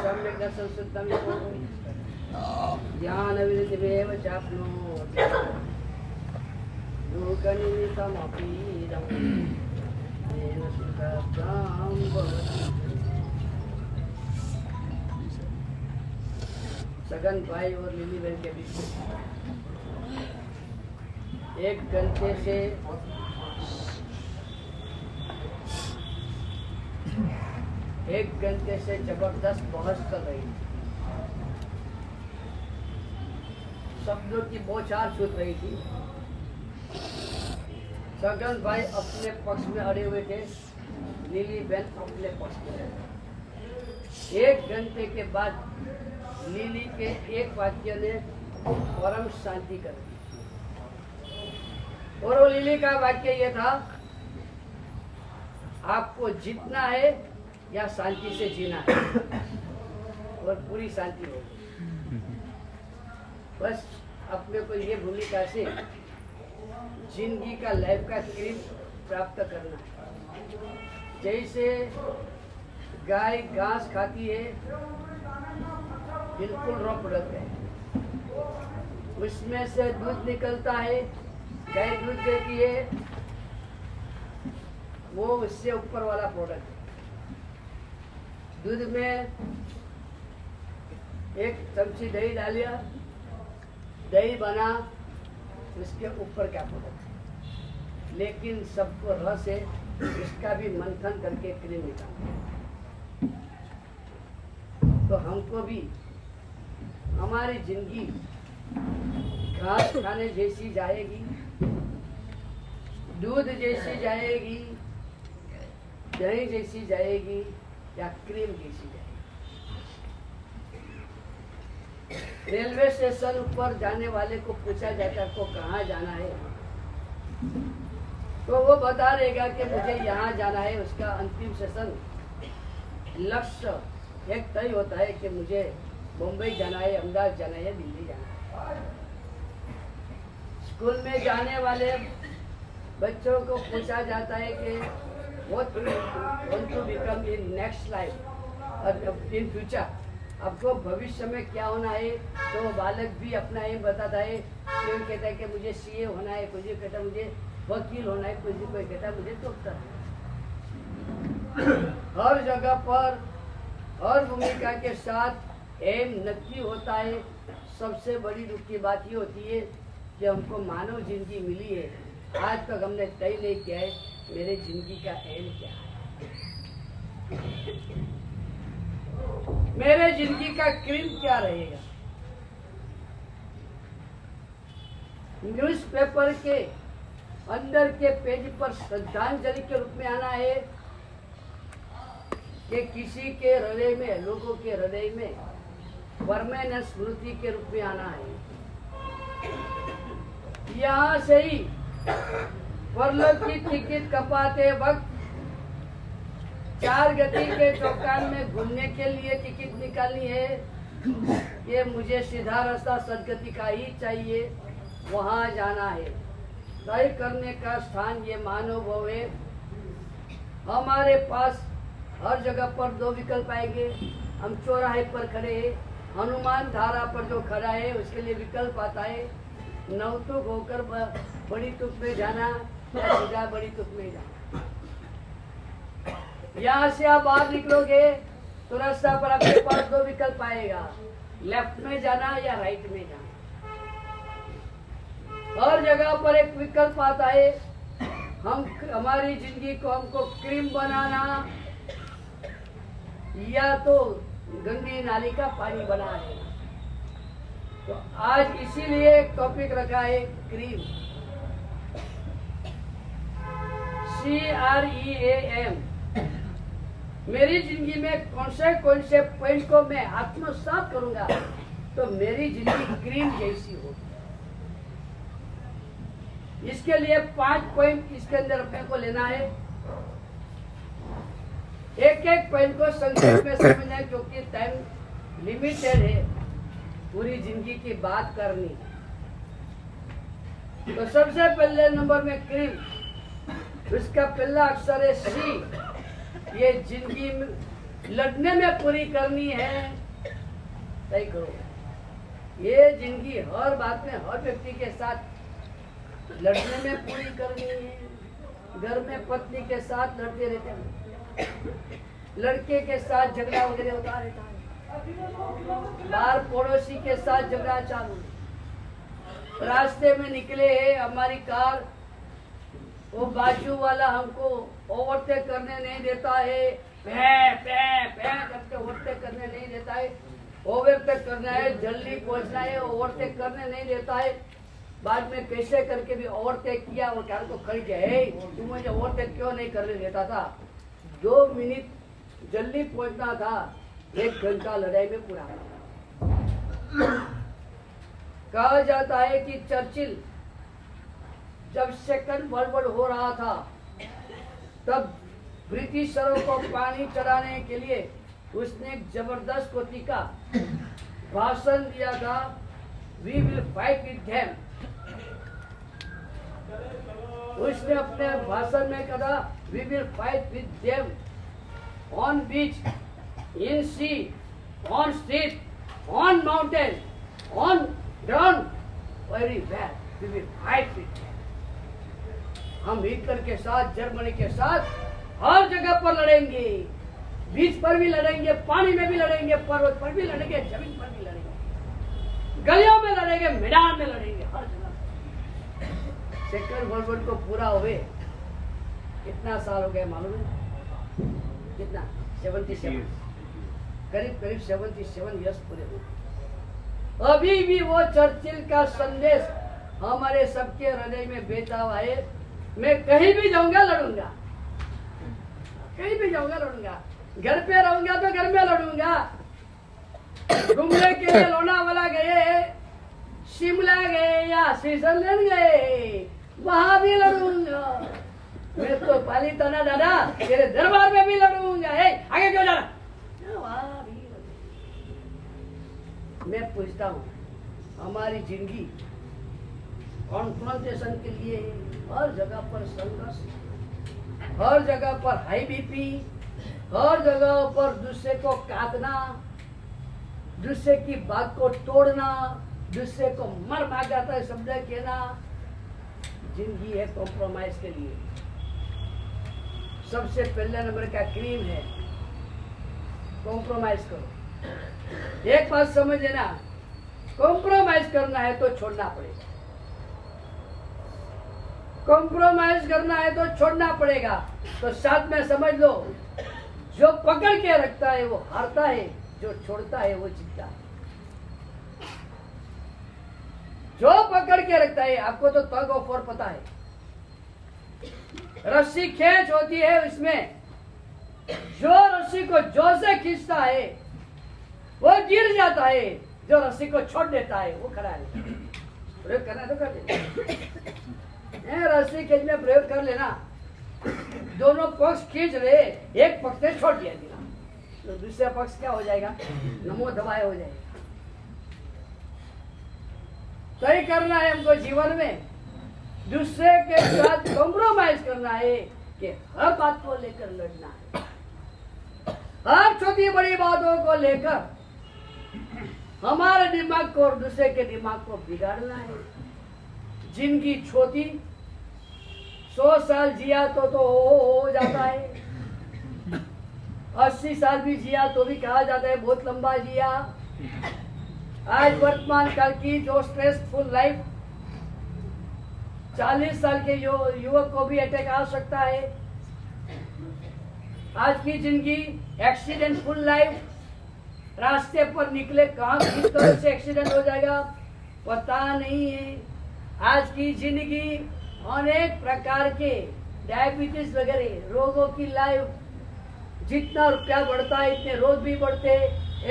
सम्यक् संसुद्धं ज्ञानविदिमेव चाप्नोति लोकनिमित्तमपि इदं येन सुखदां भवति। सगन भाई और लिली बहन के बीच 1 घंटे से जबरदस्त बहस चल रही थी। शब्दों की बौछार छूट रही थी। सगन भाई अपने पक्ष में अड़े हुए थे, नीली बहन अपने पक्ष में। 1 घंटे के बाद नीली के एक वाक्य ने परम शांति कर दी और वो लीली का वाक्य ये था, आपको जीतना है या शांति से जीना है, और पूरी शांति होगी। बस अपने को ये भूमिका से जिंदगी का लाइफ का क्रीम प्राप्त करना है। जैसे गाय घास खाती है, बिल्कुल रॉ प्रोडक्ट है, उसमें से दूध निकलता है, गाय दूध देती है, वो उससे ऊपर वाला प्रोडक्ट है। दूध में 1 चमची दही डालिया, दही बना, उसके ऊपर क्या प्रोडक्ट है। लेकिन सबको रस है, इसका भी मंथन करके क्रीम निकालना। तो हमको भी हमारी जिंदगी घास खाने जैसी जाएगी, दूध जैसी जाएगी, दही जैसी जाएगी, या क्रीम जैसी जाएगी। रेलवे स्टेशन पर जाने वाले को पूछा जाता है को कहाँ जाना है, तो वो बता रहेगा कि मुझे यहाँ जाना है। उसका अंतिम स्टेशन लक्ष्य एक तय होता है कि मुझे मुंबई जाना है, अहमदाबाद जाना है, दिल्ली जाना है। स्कूल में जाने वाले बच्चों को पूछा जाता है कि what do you want to become in next life और in future, आपको भविष्य में क्या होना है। तो बालक भी अपना एम बताता है। कोई कहता है कि मुझे सीए होना है, कोई कहता है मुझे वकील होना है, कोई कहता है मुझे डॉक्टर। हर जगह पर हर भूमिका के साथ एम नक्की होता है। सबसे बड़ी दुख की बात ये होती है कि हमको मानव जिंदगी मिली है, आज तक हमने तय नहीं किया है मेरे जिंदगी का एम क्या है, मेरे जिंदगी का क्रीम क्या रहेगा। न्यूज़पेपर के अंदर के पेज पर श्रद्धांजलि के रूप में आना है कि किसी के हृदय में, लोगों के हृदय में परमानेंट स्मृति के रूप में आना है। यहाँ से ही परलोक की टिकट कपाते वक्त 4 गति के चौकान में घूमने के लिए टिकट निकालनी है। ये मुझे सीधा रास्ता सदगति का ही चाहिए, वहाँ जाना है। तय करने का स्थान ये मानव है। हमारे पास हर जगह पर 2 विकल्प आएंगे। हम चौराहे पर खड़े हैं, हनुमान धारा पर जो खड़ा है उसके लिए विकल्प आता है, नवतुक होकर बड़ी तुक में जाना या सीधा बड़ी तुक में जाना। यहाँ से आप बाहर निकलोगे तो रास्ता पर आपके पास 2 विकल्प आएगा, लेफ्ट में जाना या राइट में जाना। हर जगह पर एक विकल्प आता है, हमारी जिंदगी को हमको क्रीम बनाना या तो गंदी नाली का पानी बनाना है। तो आज इसीलिए एक टॉपिक रखा है क्रीम, CREAM। मेरी जिंदगी में कौन से पॉइंट को मैं आत्मसात करूंगा तो मेरी जिंदगी क्रीम जैसी होगी। इसके लिए 5 पॉइंट इसके अंदर अपने को लेना है। एक पॉइंट को संक्षेप में समझना है क्योंकि टाइम लिमिटेड है, पूरी जिंदगी की बात करनी। तो सबसे पहले नंबर में क्रीम, उसका पहला अक्षर है C। ये जिंदगी लड़ने में पूरी करनी है, सही करो। ये जिंदगी हर बात में हर व्यक्ति के साथ लड़ने में पूरी करनी है। घर में पत्नी के साथ लड़ते रहते हैं, लड़के के साथ झगड़ा वगैरह होता रहता है, बाहर पड़ोसी के साथ झगड़ा चालू, रास्ते में निकले है हमारी कार, वो बाजू वाला हमको ओवरटेक करने नहीं देता है, करके ओवरटेक करने नहीं देता है, ओवरटेक करना है, जल्दी पहुंचना है, ओवरटेक करने नहीं देता है। बाद में कैसे करके भी ओवरटेक किया, वो कार को खड़ी गए, तू मुझे ओवरटेक क्यों नहीं करने देता था, 2 मिनट जल्दी पहुंचना था, 1 घंटा लड़ाई में पूरा। कहा जाता है कि चर्चिल जब सेकंड वर्ल्ड वॉर हो रहा था, तब ब्रिटिशरों को पानी चढ़ाने के लिए उसने एक जबरदस्त कोटि का भाषण दिया था, we will fight with them. उसने अपने भाषण में कहा, we will fight with them on beach, in sea, on street, on mountain, on ground, everywhere we will fight with them. हम हिटलर के साथ, जर्मनी के साथ हर जगह पर लड़ेंगे, बीच पर भी लड़ेंगे, पानी में भी लड़ेंगे, पर्वत पर भी लड़ेंगे, जमीन पर भी लड़ेंगे, गलियों में लड़ेंगे, मैदान में लड़ेंगे, हर जगह। सेकंड वर्ल्ड वॉर को पूरा हुए कितना साल हो गए मालूम है? कितना? 77, करीब 77 इयर्स पूरे हुए। अभी भी वो चर्चिल का संदेश हमारे सबके हृदय में बेचा हुआ है, मैं कहीं भी जाऊंगा लड़ूंगा, कहीं भी जाऊंगा लड़ूंगा, घर पे रहूंगा तो घर में लड़ूंगा, घूमने के लिए लोनावाला गए, शिमला गए या स्विट्जरलैंड गए, वहां भी लड़ूंगा। मैं तो पाली तना दादा तेरे दरबार में भी लड़ूंगा, आगे क्यों जा रहा, वहां भी लड़ूंगा। मैं पूछता हूँ, हमारी जिंदगी कॉन्फ्रंटेशन के लिए हर जगह पर संघर्ष, हर जगह पर हाई बीपी, हर जगह पर दूसरे को काटना, दूसरे की बात को तोड़ना, दूसरे को मर भागाता है शब्द कहना, जिंदगी है कॉम्प्रोमाइज के लिए। सबसे पहले नंबर का क्रीम है कॉम्प्रोमाइज करो। एक बात समझ लेना, कॉम्प्रोमाइज करना है तो छोड़ना पड़ेगा, कॉम्प्रोमाइज करना है तो छोड़ना पड़ेगा। तो साथ में समझ लो, जो पकड़ के रखता है वो हारता है, जो छोड़ता है वो जीतता है। जो पकड़ के रखता है, आपको तो टग ऑफ वॉर पता है, रस्सी खींच होती है, उसमें जो रस्सी को जोर से खींचता है वो गिर जाता है, जो रस्सी को छोड़ देता है वो खड़ा है। प्रयोग करना तो कर लेना, रस्सी खींच में प्रयोग कर लेना, दोनों पक्ष खींच रहे, एक पक्ष ने छोड़ दिया तो दूसरा पक्ष क्या हो जाएगा, नमो दबाए हो जाएगा। सही करना है हमको जीवन में, दूसरे के साथ कॉम्प्रोमाइज करना है कि हर बात को लेकर लड़ना है, हर छोटी बड़ी बातों को लेकर हमारे दिमाग को और दूसरे के दिमाग को बिगाड़ना है। जिनकी छोटी 100 साल जिया तो हो जाता है, 80 साल भी जिया तो भी कहा जाता है बहुत लंबा जिया। आज वर्तमान काल की जो स्ट्रेसफुल लाइफ, 40 साल के युवक को भी अटैक आ सकता है। आज की जिंदगी एक्सीडेंटफुल लाइफ, रास्ते पर निकले कहाँ किस तरह से एक्सीडेंट हो जाएगा पता नहीं है। आज की जिंदगी अनेक प्रकार के डायबिटीज वगैरह रोगों की लाइफ, जितना रुपया बढ़ता है इतने रोग भी बढ़ते,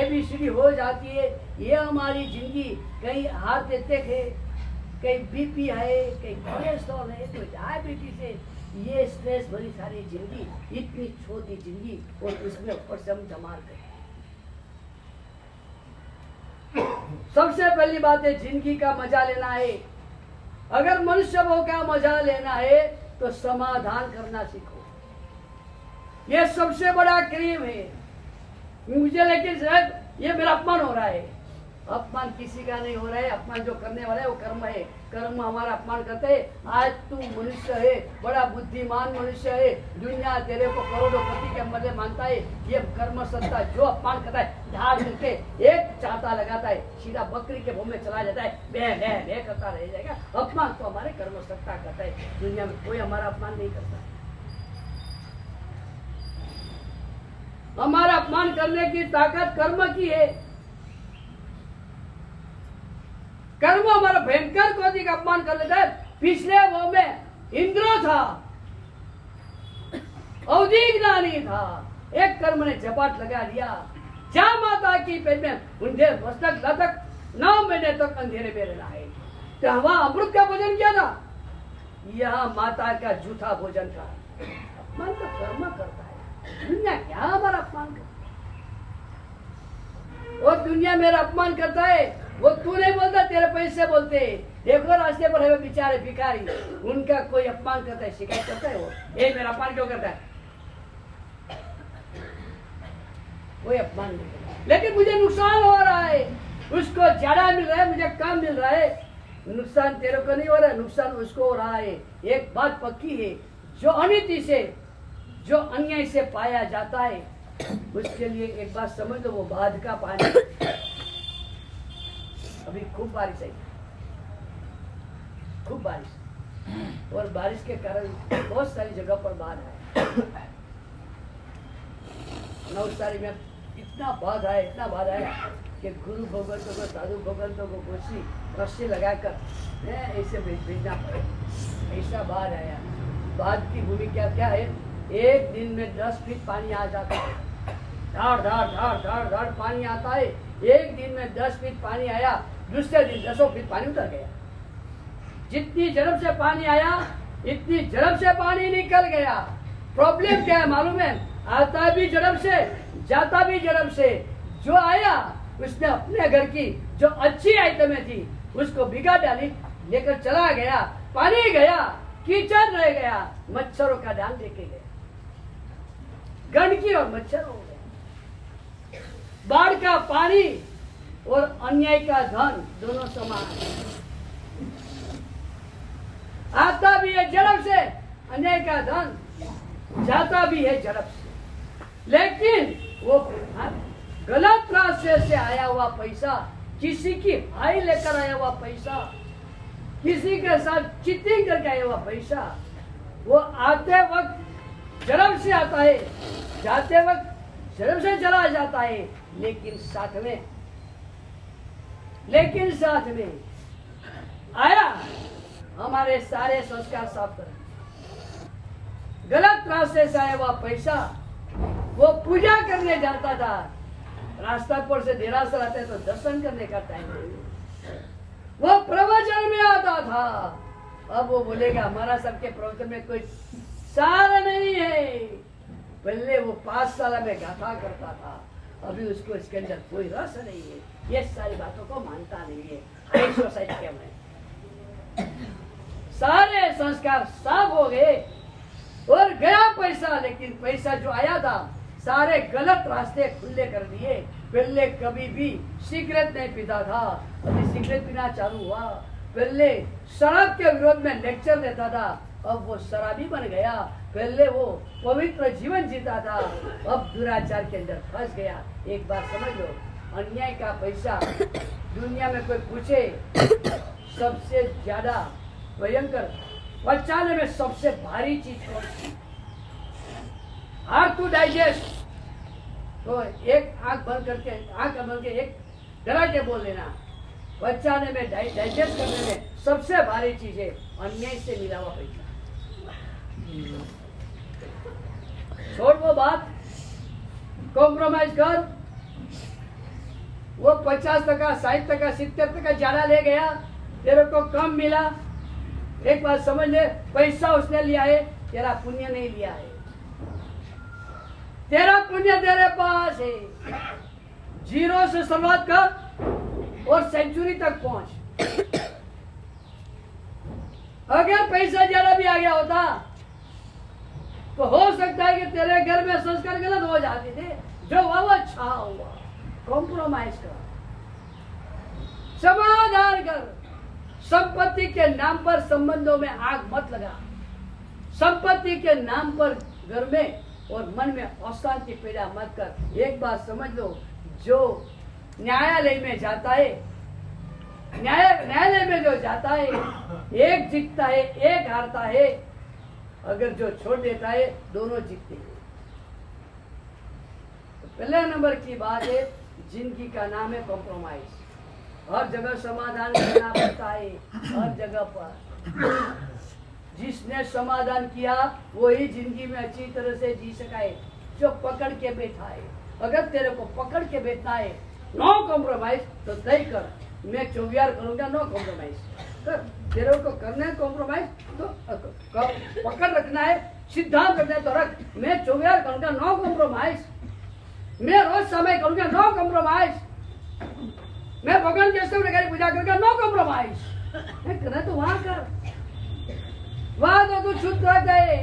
एबीसीडी हो जाती है। ये हमारी जिंदगी, कहीं हार्ट अटैक है, कहीं बीपी है, कहीं कोलेस्ट्रॉल है, कोई डायबिटीज है। ये स्ट्रेस भरी सारी जिंदगी, इतनी छोटी जिंदगी, और उसमें ऊपर से हम धमाल करें। सबसे पहली बात है, जिंदगी का मजा लेना है। अगर मनुष्य भाव का मजा लेना है तो समाधान करना सीखो। ये सबसे बड़ा क्रीम है। मुझे लेकिन साहब ये मेरा अपमान हो रहा है। अपमान किसी का नहीं हो रहा है, अपमान जो करने वाला है वो कर्म है। कर्म हमारा अपमान करते है। आज तू मनुष्य है, बड़ा बुद्धिमान मनुष्य है, दुनिया तेरे को करोड़ों पति के मजे मानता है। ये कर्म सत्ता जो अपमान करता है, धार मिलके एक चाटा लगाता है, सीधा बकरी के मुंह में चला जाता है, बे बे बे करता रह जाएगा। अपमान तो हमारे कर्म सत्ता करता है। दुनिया में कोई हमारा अपमान नहीं करता। हमारा अपमान करने की ताकत कर्म की है। कर्म हमारा भयंकर कोटि का अपमान कर लेता है। पिछले वो में इंद्र था, अवधिज्ञानी था, एक कर्म ने झपाट लगा दिया। जा माता की पेट में उनके मस्तक लतक 9 महीने तक अंधेरे में रहना है। तो वहां अमृत का भोजन किया था, यहाँ माता का जूठा भोजन था। अपमान तो कर्म करता है, दुनिया क्या हमारा अपमान करता है। और दुनिया मेरा अपमान करता है, वो तू नहीं बोलता, तेरे पैसे बोलते। देखो रास्ते पर है बेचारे भिखारी, उनका कोई अपमान करता है, शिकायत करता है, वो ये मेरा अपमान क्यों करता है? कोई अपमान नहीं करता। लेकिन मुझे नुकसान हो रहा है, उसको ज्यादा मिल रहा है, मुझे कम मिल रहा है। नुकसान तेरे को नहीं हो रहा है, नुकसान उसको हो रहा है। एक बात पक्की है, जो अनिति से, जो अन्याय से पाया जाता है, उसके लिए एक बात समझ लो, वो बाढ़ का पानी। अभी खूब बारिश आई, खूब बारिश, और बारिश के कारण बहुत सारी जगह पर बाढ़ आया। नवसारी में इतना बाढ़ आया, इतना बाढ़ आया कि गुरु भगवंतों को, साधु भगवंतों को गोशी रस्सी लगाकर ऐसे भेजना पड़े, ऐसा बाढ़ आया। बाढ़ की भूमिका क्या है? एक दिन में 10 फीट पानी आ जाता है, धाड़ धाड़ धाड़ धाड़ धाड़ पानी आता है। एक दिन में 10 फीट पानी आया, दूसरे दिन 10 फीट पानी उतर गया। जितनी झड़प से पानी आया, इतनी झड़प से पानी निकल गया। प्रॉब्लम क्या है मालूम है? आता भी झड़प से, जाता भी झड़प से। जो आया उसने अपने घर की जो अच्छी आइटमें थी उसको बिगाड़ डाली, लेकर चला गया। पानी गया, कीचड़ रह गया, मच्छरों का डाल लेके गया, गंदगी और मच्छर हो गया। बाढ़ का पानी और अन्याय का धन दोनों समान है। आता भी है झड़प से अन्याय का धन, जाता भी है झड़प से। लेकिन वो गलत रास्ते से आया हुआ पैसा, किसी की भाई लेकर आया हुआ पैसा, किसी के साथ चीटिंग करके आया हुआ पैसा, वो आते वक्त झड़प से आता है, जाते वक्त झड़प से चला जाता है। लेकिन साथ में आया, हमारे सारे संस्कार साफ कर। गलत रास्ते से आया हुआ पैसा, वो पूजा करने जाता था, रास्ता पर से देरासर आते तो दर्शन करने का टाइम नहीं। वो प्रवचन में आता था, अब वो बोलेगा हमारा सबके प्रवचन में कोई सार नहीं है। पहले वो 5 साल में गाथा करता था, अभी उसको इसके अंदर कोई रस नहीं है, ये सारी बातों को मानता नहीं है। हाई सोसाइटी के में सारे संस्कार साफ हो गए और गया पैसा। लेकिन पैसा जो आया था, सारे गलत रास्ते खुले कर दिए। पहले कभी भी सिगरेट नहीं पीता था, अभी सिगरेट पीना चालू हुआ। पहले शराब के विरोध में लेक्चर देता था, अब वो शराबी बन गया। पहले वो पवित्र जीवन जीता था, अब दुराचार के अंदर फंस गया। एक बात समझ लो, अन्याय का पैसा दुनिया में कोई पूछे सबसे ज्यादा भयंकर, पचाने में सबसे भारी चीज कौन सी? Hard to digest. तो एक आंख बंद करके एक डरा के बोल लेना, पचाने में, डाइजेस्ट करने में सबसे भारी चीज है अन्याय से मिला हुआ पैसा। छोड़ वो बात, कॉम्प्रोमाइज कर। वो 50%, 60%, 70% ज्यादा ले गया, तेरे को कम मिला। एक बात समझ ले, पैसा उसने लिया है, तेरा पुण्य नहीं लिया है। तेरा पुण्य तेरे पास है। 0 से शुरुआत कर और सेंचुरी तक पहुंच। अगर पैसा ज्यादा भी आ गया होता तो हो सकता है कि तेरे घर में संस्कार गलत हो जाते थे, जो वो अच्छा हुआ, कॉम्प्रोमाइज कर, समाधान कर। संपत्ति के नाम पर संबंधों में आग मत लगा। संपत्ति के नाम पर घर में और मन में अशांति पैदा मत कर। एक बात समझ लो, जो न्यायालय में जाता है, न्यायालय में जो जाता है, एक जीतता है एक हारता है। अगर जो छोड़ देता है दोनों जीतते हैं। तो पहले नंबर की बात है, जिंदगी का नाम है कॉम्प्रोमाइज। हर जगह समाधान करना पड़ता है, हर जगह पर। जिसने समाधान किया वही जिंदगी में अच्छी तरह से जी सका है, जो पकड़ के बैठा है। अगर तेरे को पकड़ के बैठना है, नो कॉम्प्रोमाइज, तो तय कर, मैं 24 करूंगा, नो कॉम्प्रोमाइज कर। तेरे को करना है कॉम्प्रोमाइज तो पकड़ रखना है, सिद्धांत रखना है तो रख। मैं 24 करूंगा, नो कॉम्प्रोमाइज। मैं रोज समय करूंगा, नो कॉम्प्रोमाइज। मैं भगवान के स्तव पूजा करूंगा, नो कॉम्प्रोमाइज। करना तो वहां कर, वहां तो तू शुद्ध रह गए।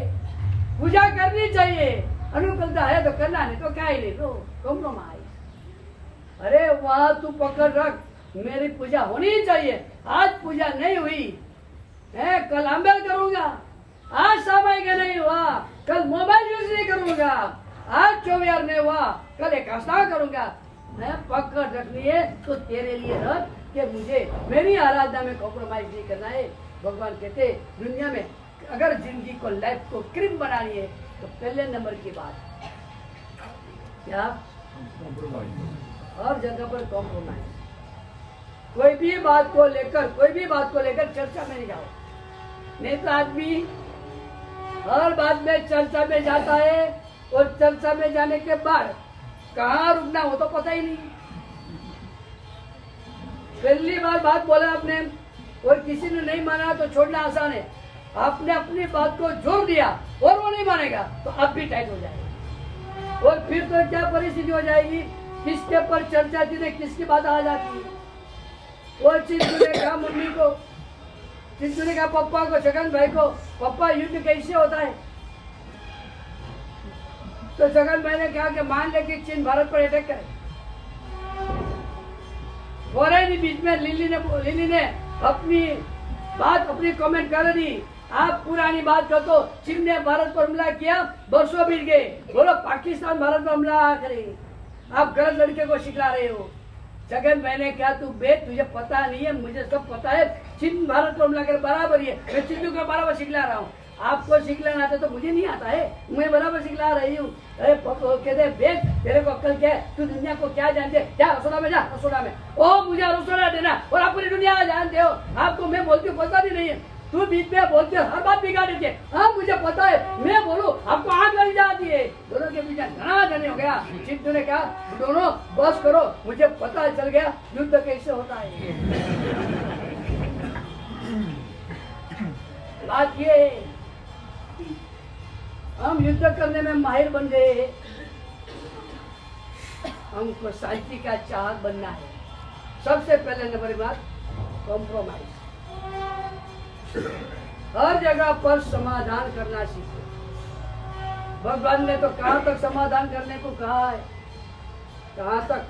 पूजा करनी चाहिए, अनुकूलता है तो करना, नहीं तो क्या ही नहीं, तो कॉम्प्रोमाइज। अरे वहां तू पकड़ रख, मेरी पूजा होनी चाहिए। आज पूजा नहीं हुई है, कल अमल करूंगा। आज समय का नहीं हुआ, कल मोबाइल यूज नहीं करूंगा। आज 24 नहीं हुआ, कल एकादशा करूंगा। मैं पकड़ रखनी है तो तेरे लिए रख कि मुझे मेरी आराधना में कॉम्प्रोमाइज नहीं करना है। भगवान कहते दुनिया में अगर जिंदगी को, लाइफ को क्रीम बनानी है तो पहले नंबर की बात क्या, हर जगह पर कॉम्प्रोमाइज। कोई भी बात को लेकर चर्चा में नहीं जाओ। नहीं तो आदमी हर बात में चर्चा में जाता है और चर्चा में जाने के बाद कहाँ रुकना हो तो पता ही नहीं। पहली बार बात बोला आपने और किसी ने नहीं माना तो छोड़ना आसान है। आपने अपनी बात को जोर दिया और वो नहीं मानेगा तो आप भी टाइट हो जाएगा। और फिर तो क्या परिस्थिति हो जाएगी, किसके ऊपर चर्चा थी, किसकी बात आ जाती है। वो चिंतु ने कहा मम्मी को, चिंतु ने कहा पप्पा को, छगन भाई को, पप्पा युद्ध कैसे होता है। तो छगन भाई ने कहा कि मान ले कि चीन भारत पर अटैक करे। फौरन ही बीच में लिली ने अपनी बात, अपनी कमेंट कर दी। आप पुरानी बात कर तो चीन ने भारत पर हमला किया, वर्षों बीत गए, बोलो पाकिस्तान भारत पर हमला करे। आप गलत लड़के को सिखला रहे हो। जगन मैंने क्या तू बेट, तुझे पता नहीं है, मुझे सब पता है। चीन भारत पर हमला कर बराबर है, मैं चिंटू को बराबर सिखला रहा हूँ। आपको सिखलाना आता तो मुझे नहीं आता है, मैं बराबर सिखला रही हूँ। अरे कहते बेट, तेरे को अक्ल क्या है, तू दुनिया को क्या जानते, क्या रसोड़ा में जा, रसोड़ा में। ओ मुझे रसोड़ा देना और आप पूरी दुनिया जानते हो। आपको मैं बोलती हूँ पता भी नहीं है, तू बीच में बोलते हो, हर बात बिगाड़ देते। हाँ मुझे पता है, मैं बोलूं आपको आग लग जाती है। दोनों के बीच घना धनी हो गया। चिंटू ने कहा दोनों बस करो, मुझे पता चल गया युद्ध कैसे होता है। बात ये, हम युद्ध करने में माहिर बन गए, हमको शांति का चाहत बनना है। सबसे पहले नंबर बात कॉम्प्रोमाइज। हर जगह पर समाधान करना सीखो। भगवान ने तो कहाँ तक समाधान करने को कहा है, कहाँ तक।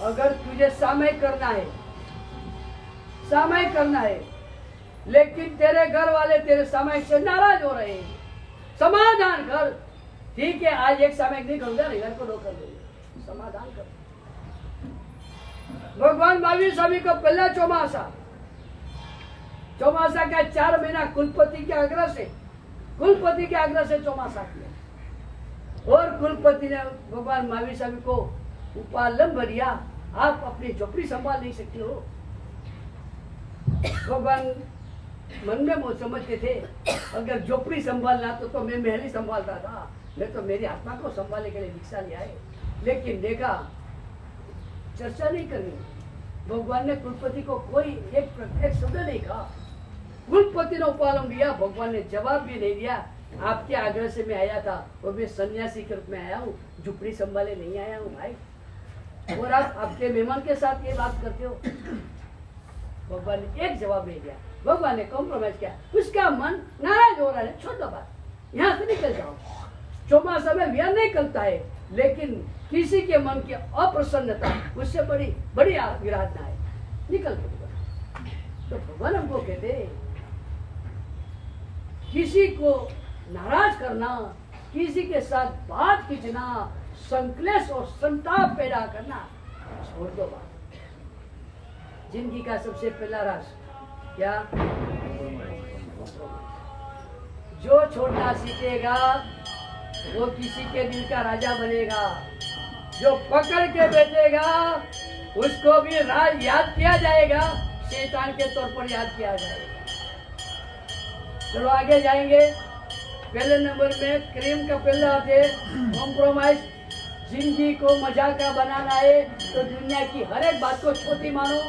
अगर तुझे सामयिक करना है, लेकिन तेरे घर वाले तेरे सामयिक से नाराज हो रहे हैं, समाधान कर। ठीक है, आज एक सामयिक नहीं करूंगा, घर को 2 कर दूंगा, समाधान कर। भगवान महावीर स्वामी को पहला चौमासा का 4 महीना कुलपति के आग्रह से चौमासा किया। और कुलपति ने भगवान महावीर स्वामी को उपालंब दिया, आप अपनी झोपड़ी संभाल नहीं सकते हो। भगवान मन में वो समझते थे, अगर झोपड़ी संभालना तो मैं महल ही संभालता था, मैं तो मेरी आत्मा को संभालने के लिए भिक्षा लिया है। लेकिन देखा चर्चा नहीं करनी। भगवान ने कुलपति को कोई एक शब्द नहीं कहा। कुलपति ने उपालम दिया, भगवान ने जवाब भी नहीं दिया। आपके आग्रह से मैं आया था और मैं सन्यासी के रूप में आया हूँ, झुपड़ी संभाले नहीं आया हूँ भाई। और आप आपके मेहमान के साथ ये बात करते हो। भगवान ने एक जवाब नहीं दिया। भगवान ने कॉम्प्रोमाइज किया। उसका मन नाराज हो रहा है, छोड़ दो बात, यहाँ से निकल जाओ। चौमासा में व्यय नहीं करता है, लेकिन किसी के मन की अप्रसन्नता उससे बड़ी बड़ी विराधना है, निकल पड़ेगा। तो भगवान हमको कहते किसी को नाराज करना, किसी के साथ बात खींचना, संक्लेश और संताप पैदा करना छोड़ दो बात। जिंदगी का सबसे पहला राज क्या? जो छोड़ना सीखेगा वो किसी के दिल का राजा बनेगा। जो पकड़ के बैठेगा उसको भी राज याद किया जाएगा, शैतान के तौर पर याद किया जाएगा। चलो आगे जाएंगे। पहले नंबर में क्रीम का पहला है कॉम्प्रोमाइज। जिंदगी को मजाक का बनाना है तो दुनिया की हर एक बात को छोटी मानो।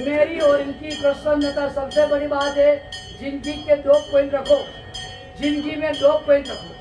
मेरी और इनकी प्रसन्नता सबसे बड़ी बात है। जिंदगी के 2 पॉइंट रखो, जिंदगी में 2 पॉइंट रखो।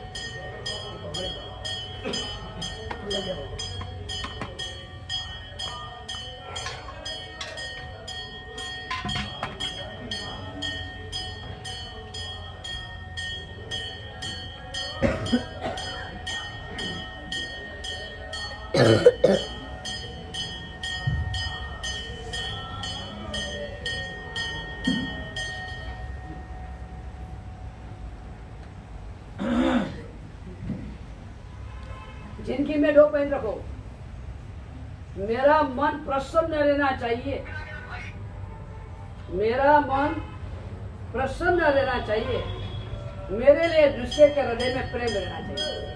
जिंदगी में 2 पॉइंट रखो। मेरा मन प्रसन्न रहना चाहिए, मेरा मन प्रसन्न रहना चाहिए। मेरे लिए दूसरे के हृदय में प्रेम रहना चाहिए।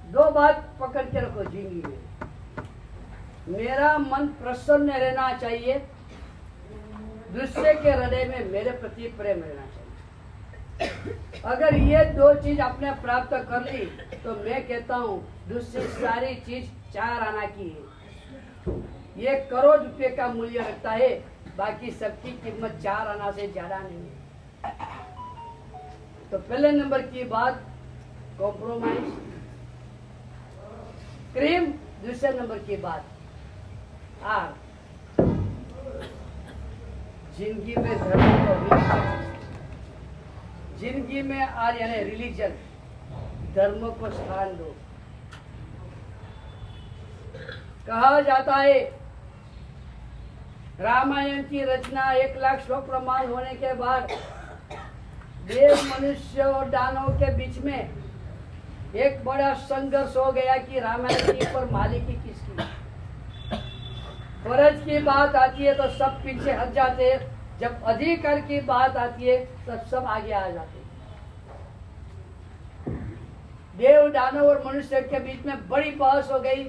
दो बात पकड़ के रखो जिंदगी में। मेरा मन प्रसन्न रहना चाहिए, दूसरे के हृदय में मेरे प्रति प्रेम रहना चाहिए। अगर ये 2 चीज आपने प्राप्त कर ली तो मैं कहता हूँ दूसरी सारी चीज 4 आना की है। 1 करोड़ रुपए का मूल्य रखता है, बाकी सबकी कीमत 4 आना से ज्यादा नहीं है। तो पहले नंबर की बात कॉम्प्रोमाइज, क्रीम। दूसरे नंबर की बात आर। जिंदगी में धर्म और रिलीजन, जिंदगी में आर यानी रिलीजन, धर्म को स्थान दो। कहा जाता है रामायण की रचना 1 लाख श्लोक प्रमाण होने के बाद देव, मनुष्य और दानव के बीच में एक बड़ा संघर्ष हो गया कि रामायण की पर मालिकी किसकी। फर्ज की बात आती है तो सब पीछे हट जाते, जब अधिकार की बात आती है तब सब आगे आ जाते। देव, दानव और मनुष्य के बीच में बड़ी बहस हो गई।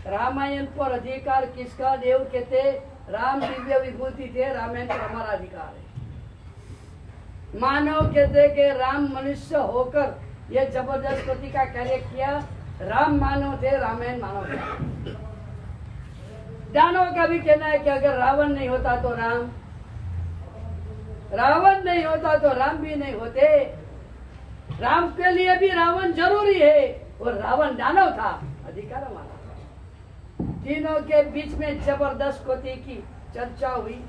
रामायण पर अधिकार किसका? देव कहते राम दिव्य विभूति थे, रामायण पर हमारा अधिकार है। मानव कहते कि राम मनुष्य होकर ये जबरदस्त गति का कार्य किया, राम मानव थे, रामायण मानव थे। दानव का भी कहना है कि अगर रावण नहीं होता तो रावण नहीं होता तो राम भी नहीं होते। राम के लिए भी रावण जरूरी है और रावण दानव था, अधिकार हमारा। तीनों के बीच में जबरदस्त गति की चर्चा हुई,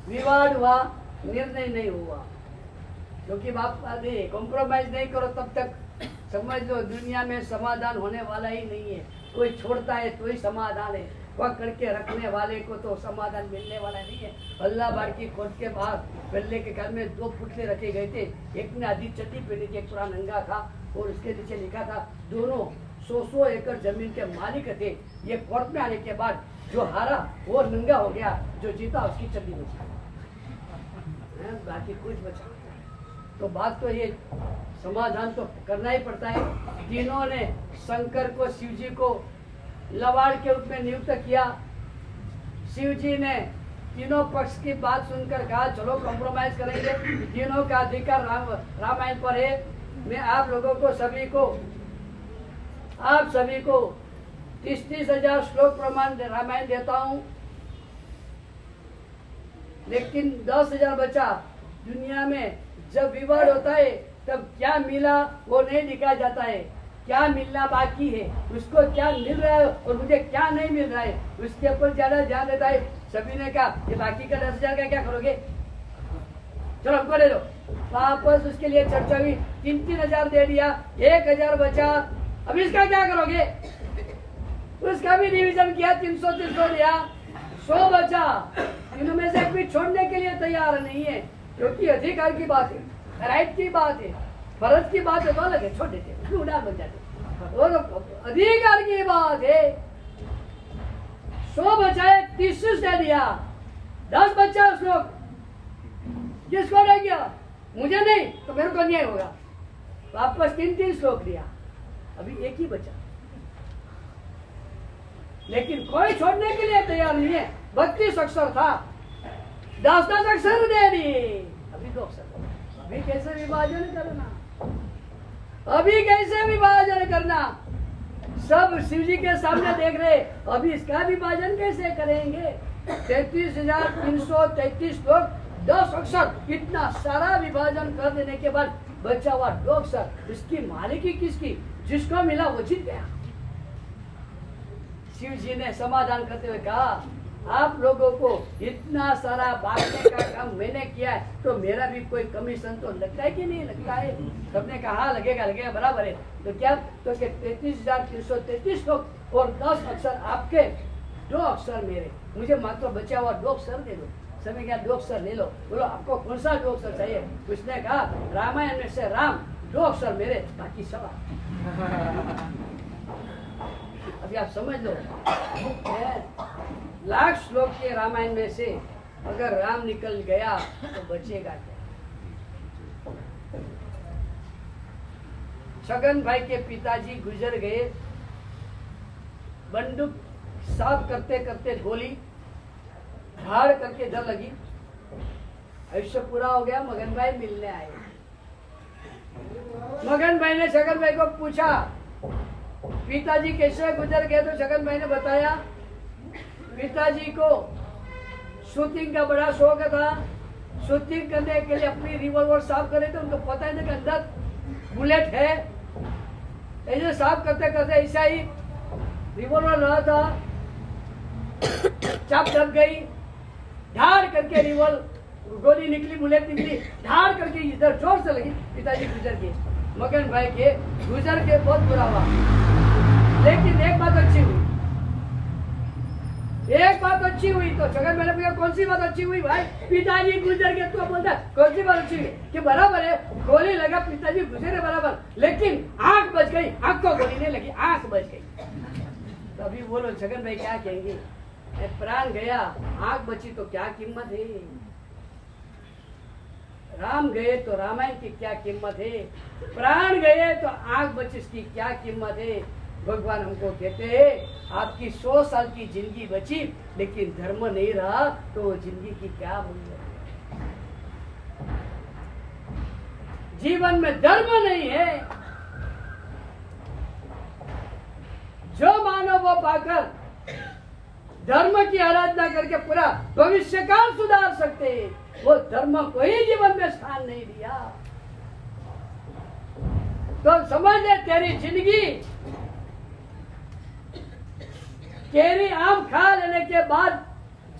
विवाद हुआ, निर्णय नहीं हुआ। क्योंकि बाप कॉम्प्रोमाइज नहीं करो तब तक समझ लो दुनिया में समाधान होने वाला ही नहीं है। कोई छोड़ता है तो ही समाधान है, पकड़ के रखने वाले को तो समाधान मिलने वाला नहीं है। अल्लाहबाद की कोर्ट के बाहर पहले के घर में 2 पुतले रखे गए थे। एक ने आधी चड्डी पहनी थी, एक पूरा नंगा था और उसके नीचे लिखा था दोनों 100 एकड़ जमीन के मालिक थे। ये कोर्ट में आने के बाद जो हारा वो नंगा हो गया, जो जीता उसकी चड्डी बची, बाकी कुछ बचा। तो बात तो ये समाधान तो करना ही पड़ता है। तीनों ने शंकर को, शिव जी को लवाड़ के रूप में नियुक्त किया। शिव जी ने तीनों पक्ष की बात सुनकर कहा चलो कॉम्प्रोमाइज करेंगे, तीनों का अधिकार रामायण पर है। मैं आप लोगों को सभी को 30-30 हजार श्लोक प्रमाण रामायण देता हूँ, लेकिन 10,000 बचा। दुनिया में जब विवाद होता है तब क्या मिला वो नहीं दिखाया जाता है, क्या मिलना बाकी है, उसको क्या मिल रहा है और मुझे क्या नहीं मिल रहा है, उसके ऊपर ज्यादा ध्यान देता है। सभी ने कहा ये बाकी का 10,000 का क्या करोगे, चलो हमको ले लो। वापस उसके लिए चर्चा हुई, 3-3 हजार दे दिया, 1,000 बचा। अब इसका क्या करोगे, उसका भी डिवीजन किया, 300 दिया, 100 बचा। तीनों में से कोई छोड़ने के लिए तैयार नहीं है, क्योंकि अधिकार की बात है, राइट की बात है, फर्ज की बात है तो अलग है, छोड़ देते उड़ान बन जाते। और अधिकार की बात है, 100 बचाए, 30 दे दिया, 10 बचा श्लोक। किसको रह गया, मुझे नहीं तो मेरे को अन्याय होगा। वापस 3-3 श्लोक दिया, अभी एक ही बचा, लेकिन कोई छोड़ने के लिए तैयार नहीं है। 32 अक्षर था, 10-10 अक्षर दे दिए, अभी 2 अक्षर। अभी कैसे विभाजन करना, अभी कैसे विभाजन करना, सब शिव जी के सामने देख रहे, अभी इसका विभाजन कैसे करेंगे। 33,333 लोग, 10 अक्षर, इतना सारा विभाजन कर देने के बाद बचा हुआ 2 अक्षर, इसकी मालिकी किसकी, जिसको मिला वो जीत गया। शिव जी ने समाधान करते हुए कहा आप लोगों को इतना सारा बांटने का काम मैंने किया है, तो मेरा भी कोई कमीशन तो लगता है कि नहीं लगता है। सबने कहा लगेगा बराबर है। तो क्या, तो 33,333 लोग और 10 अक्षर आपके, 2 अक्षर मेरे, मुझे मात्र बचा हुआ 2 अक्षर दे दो। सबने क्या 2 अक्षर ले लो, बोलो आपको कौन सा 2 अक्षर चाहिए। उसने कहा रामायण में से राम, 2 अक्षर मेरे, बाकी सब। अभी आप समझ लो, लाख श्लोक के रामायण में से अगर राम निकल गया तो बचेगा क्या। छगन भाई के पिताजी गुजर गए, बंदूक साफ करते करते गोली धाड़ करके डर लगी, आयुष्य पूरा हो गया। मगन भाई मिलने आए। मगन भाई ने छगन भाई को पूछा पिताजी कैसे गुजर गए, तो छगन भाई ने बताया पिताजी को शूटिंग का बड़ा शौक था। शूटिंग करने के लिए अपनी रिवॉल्वर साफ करे थे, उनको पता है कि अंदर बुलेट है। ऐसे साफ करते करते ऐसा ही रिवॉल्वर रहा था, चाप दब गई, धाड़ करके रिवॉल्वर गोली निकली, बुलेट निकली, धाड़ करके इधर जोर से लगी, पिताजी गुजर गए। मगन भाई के गुजर के बहुत बुरा हुआ, लेकिन एक बात अच्छी हुई, एक बात अच्छी हुई। तो छगन मैंने पूछा कौन सी बात अच्छी हुई भाई, पिताजी गुजर गए। तो बोलता कौन सी बात अच्छी हुई, कि बराबर है गोली लगा, पिताजी गुजरे बराबर, लेकिन आंख बच गई, आंख को गोली नहीं लगी, आंख बच गई। तो अभी बोलो छगन भाई क्या कहेंगे, प्राण गया आंख बची तो क्या कीमत है। राम गए तो रामायण की क्या कीमत है, प्राण गए तो आंख बची इसकी क्या कीमत है। भगवान हमको कहते हैं आपकी 100 साल की जिंदगी बची, लेकिन धर्म नहीं रहा तो वो जिंदगी की क्या मूल्य है। जीवन में धर्म नहीं है, जो मानव वो पाकर धर्म की आराधना करके पूरा भविष्य काल सुधार सकते हैं, वो धर्म को ही जीवन में स्थान नहीं दिया। तो समझ ले तेरी जिंदगी केरी आम खा लेने के बाद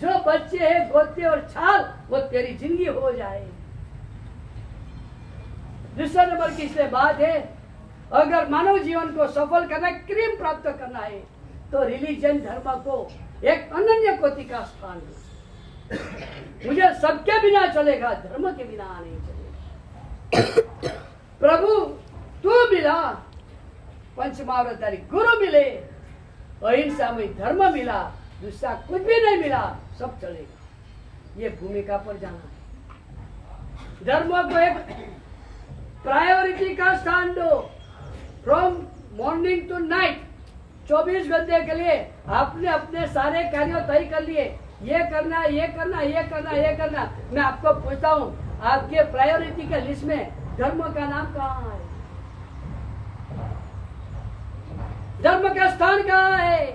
जो बच्चे हैं गोते और छाल, वो तेरी जिंदगी हो जाए। दूसरा नंबर की इसलिए बात है, अगर मानव जीवन को सफल करना, क्रीम प्राप्त करना है, तो रिलीजन धर्म को एक अनन्य कोटि का स्थान है। मुझे सबके बिना चलेगा, धर्म के बिना नहीं चलेगा। प्रभु तू मिला, पंचमावतारी गुरु मिले, अहिंसा में धर्म मिला, दूसरा कुछ भी नहीं मिला, सब चलेगा। ये भूमिका पर जाना है। धर्म को एक प्रायोरिटी का स्थान दो। फ्रॉम मॉर्निंग टू नाइट 24 घंटे के लिए आपने अपने सारे कार्य तय कर लिए, ये करना, ये करना, ये करना, ये करना। मैं आपको पूछता हूँ, आपके प्रायोरिटी के लिस्ट में धर्म का नाम कहाँ है? धर्म का स्थान कहाँ है?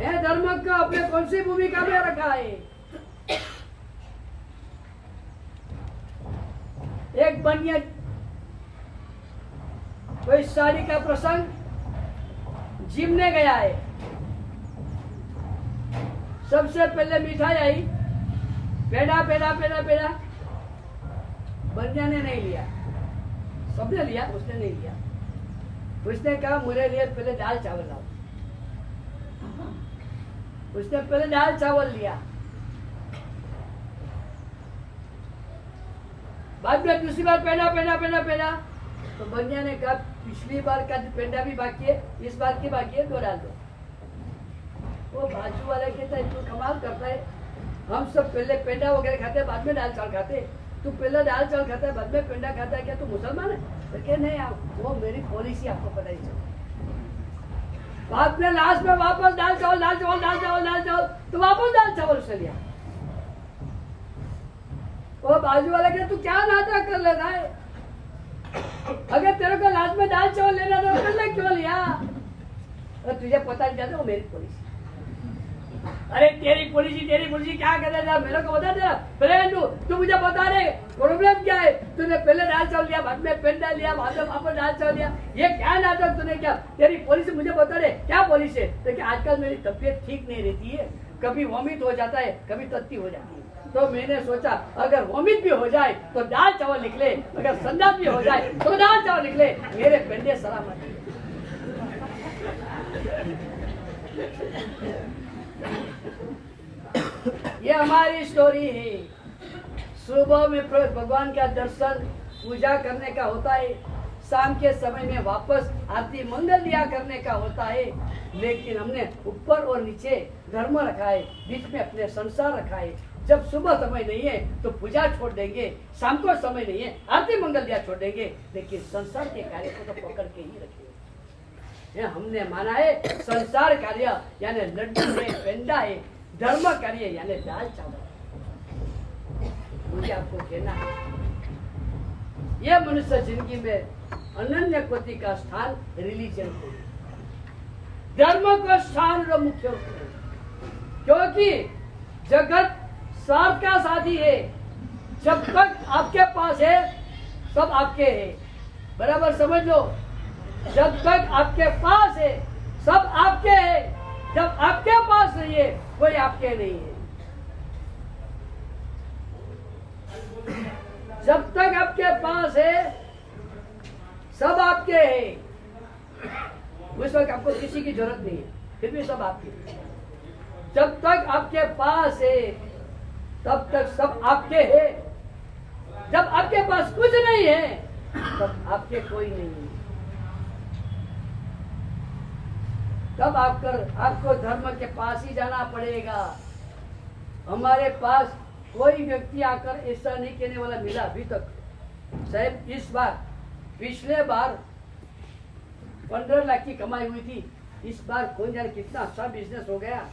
यह धर्म का अपने कौन सी भूमिका में रखा है? एक बनिया कोई शादी का प्रसंग जिमने गया है, सबसे पहले मिठाई आई, पेड़ा पेड़ा पेड़ा पेड़ा, बनिया ने नहीं लिया, सबने लिया, उसने नहीं लिया। उसने कहा मेरे लिए पहले दाल चावल लाओ। उसने पहले दाल चावल लिया, बाद में दूसरी बार पेड़ा पेड़ा पेड़ा पेड़ा, तो बनिया ने कहा पिछली बार का पेड़ा भी बाकी है, इस बार की बाकी है, 2 डाल दो। वो बाजू वाले कहता है तू कमाल करता है, हम सब पहले पेड़ा वगैरह खाते हैं, बाद में दाल चावल खाते, तू पहले दाल चावल खाता है, बाद में पेड़ा खाता है, क्या तू मुसलमान है? तो क्या नहीं, वो मेरी पॉलिसी आपको पता ही चला। बाद में लास्ट में वापस दाल चावल दाल चावल दाल चावल दाल चावल, तो वापस दाल चावल उसने लिया। वो बाजू वाला कहता तू क्या नाटक कर लेना है, अगर तेरे को लास्ट में दाल चावल लेना तो पहले क्यों लिया? तो तुझे पता नहीं चलता वो मेरी पॉलिसी। अरे तेरी पॉलिसी क्या कर रहा है, मेरे को बता देना फ्रेंड, तू मुझे बता दे प्रॉब्लम क्या है। तूने पहले दाल चावल लिया, बाद में पेंडा लिया, बाद में वापस दाल चावल लिया, ये क्या नाटक तूने क्या? तेरी पॉलिसी मुझे बता दे, क्या पॉलिसी है? तो क्या आजकल मेरी तबीयत ठीक नहीं रहती है, कभी वॉमिट हो जाता है, कभी तत्ती हो जाती है, तो मैंने सोचा अगर वॉमिट भी हो जाए तो दाल चावल निकले, अगर संदास भी हो जाए तो दाल चावल निकले, मेरे पेंडे सलामत। ये हमारी स्टोरी है। सुबह में भगवान का दर्शन पूजा करने का होता है, शाम के समय में वापस आरती मंगल दिया करने का होता है, लेकिन हमने ऊपर और नीचे धर्म रखा है, बीच में अपने संसार रखा है। जब सुबह समय नहीं है तो पूजा छोड़ देंगे, शाम को समय नहीं है आरती मंगल दिया छोड़ देंगे, लेकिन संसार के कार्य को तो पकड़ के ही रखेंगे। हमने माना है संसार कार्य यानी लड्डू है, पेंडा है, धर्म कार्य यानी दाल चावल। मुझे आपको कहना है यह मनुष्य जिंदगी में अनन्य कोटि का स्थान रिलीजन को, धर्म का स्थान जो मुख्य रूप है, क्योंकि जगत स्वार्थ का साथी है। जब तक आपके पास है सब आपके है, बराबर समझ लो। जब तक आपके पास है सब आपके है, जब आपके पास नहीं है कोई आपके नहीं है। जब तक आपके पास है सब आपके है, उस वक्त आपको किसी की जरूरत नहीं है, फिर भी सब आपके। जब तक आपके पास है तब तक सब आपके है, जब आपके पास कुछ नहीं है तब आपके कोई नहीं है। तब आपको धर्म के पास ही जाना पड़ेगा। हमारे पास कोई व्यक्ति आकर ऐसा नहीं कहने वाला मिला अभी तक। साहब इस बार, पिछले बार 15 लाख की कमाई हुई थी, इस बार कौन जाने कितना अच्छा बिजनेस हो गया,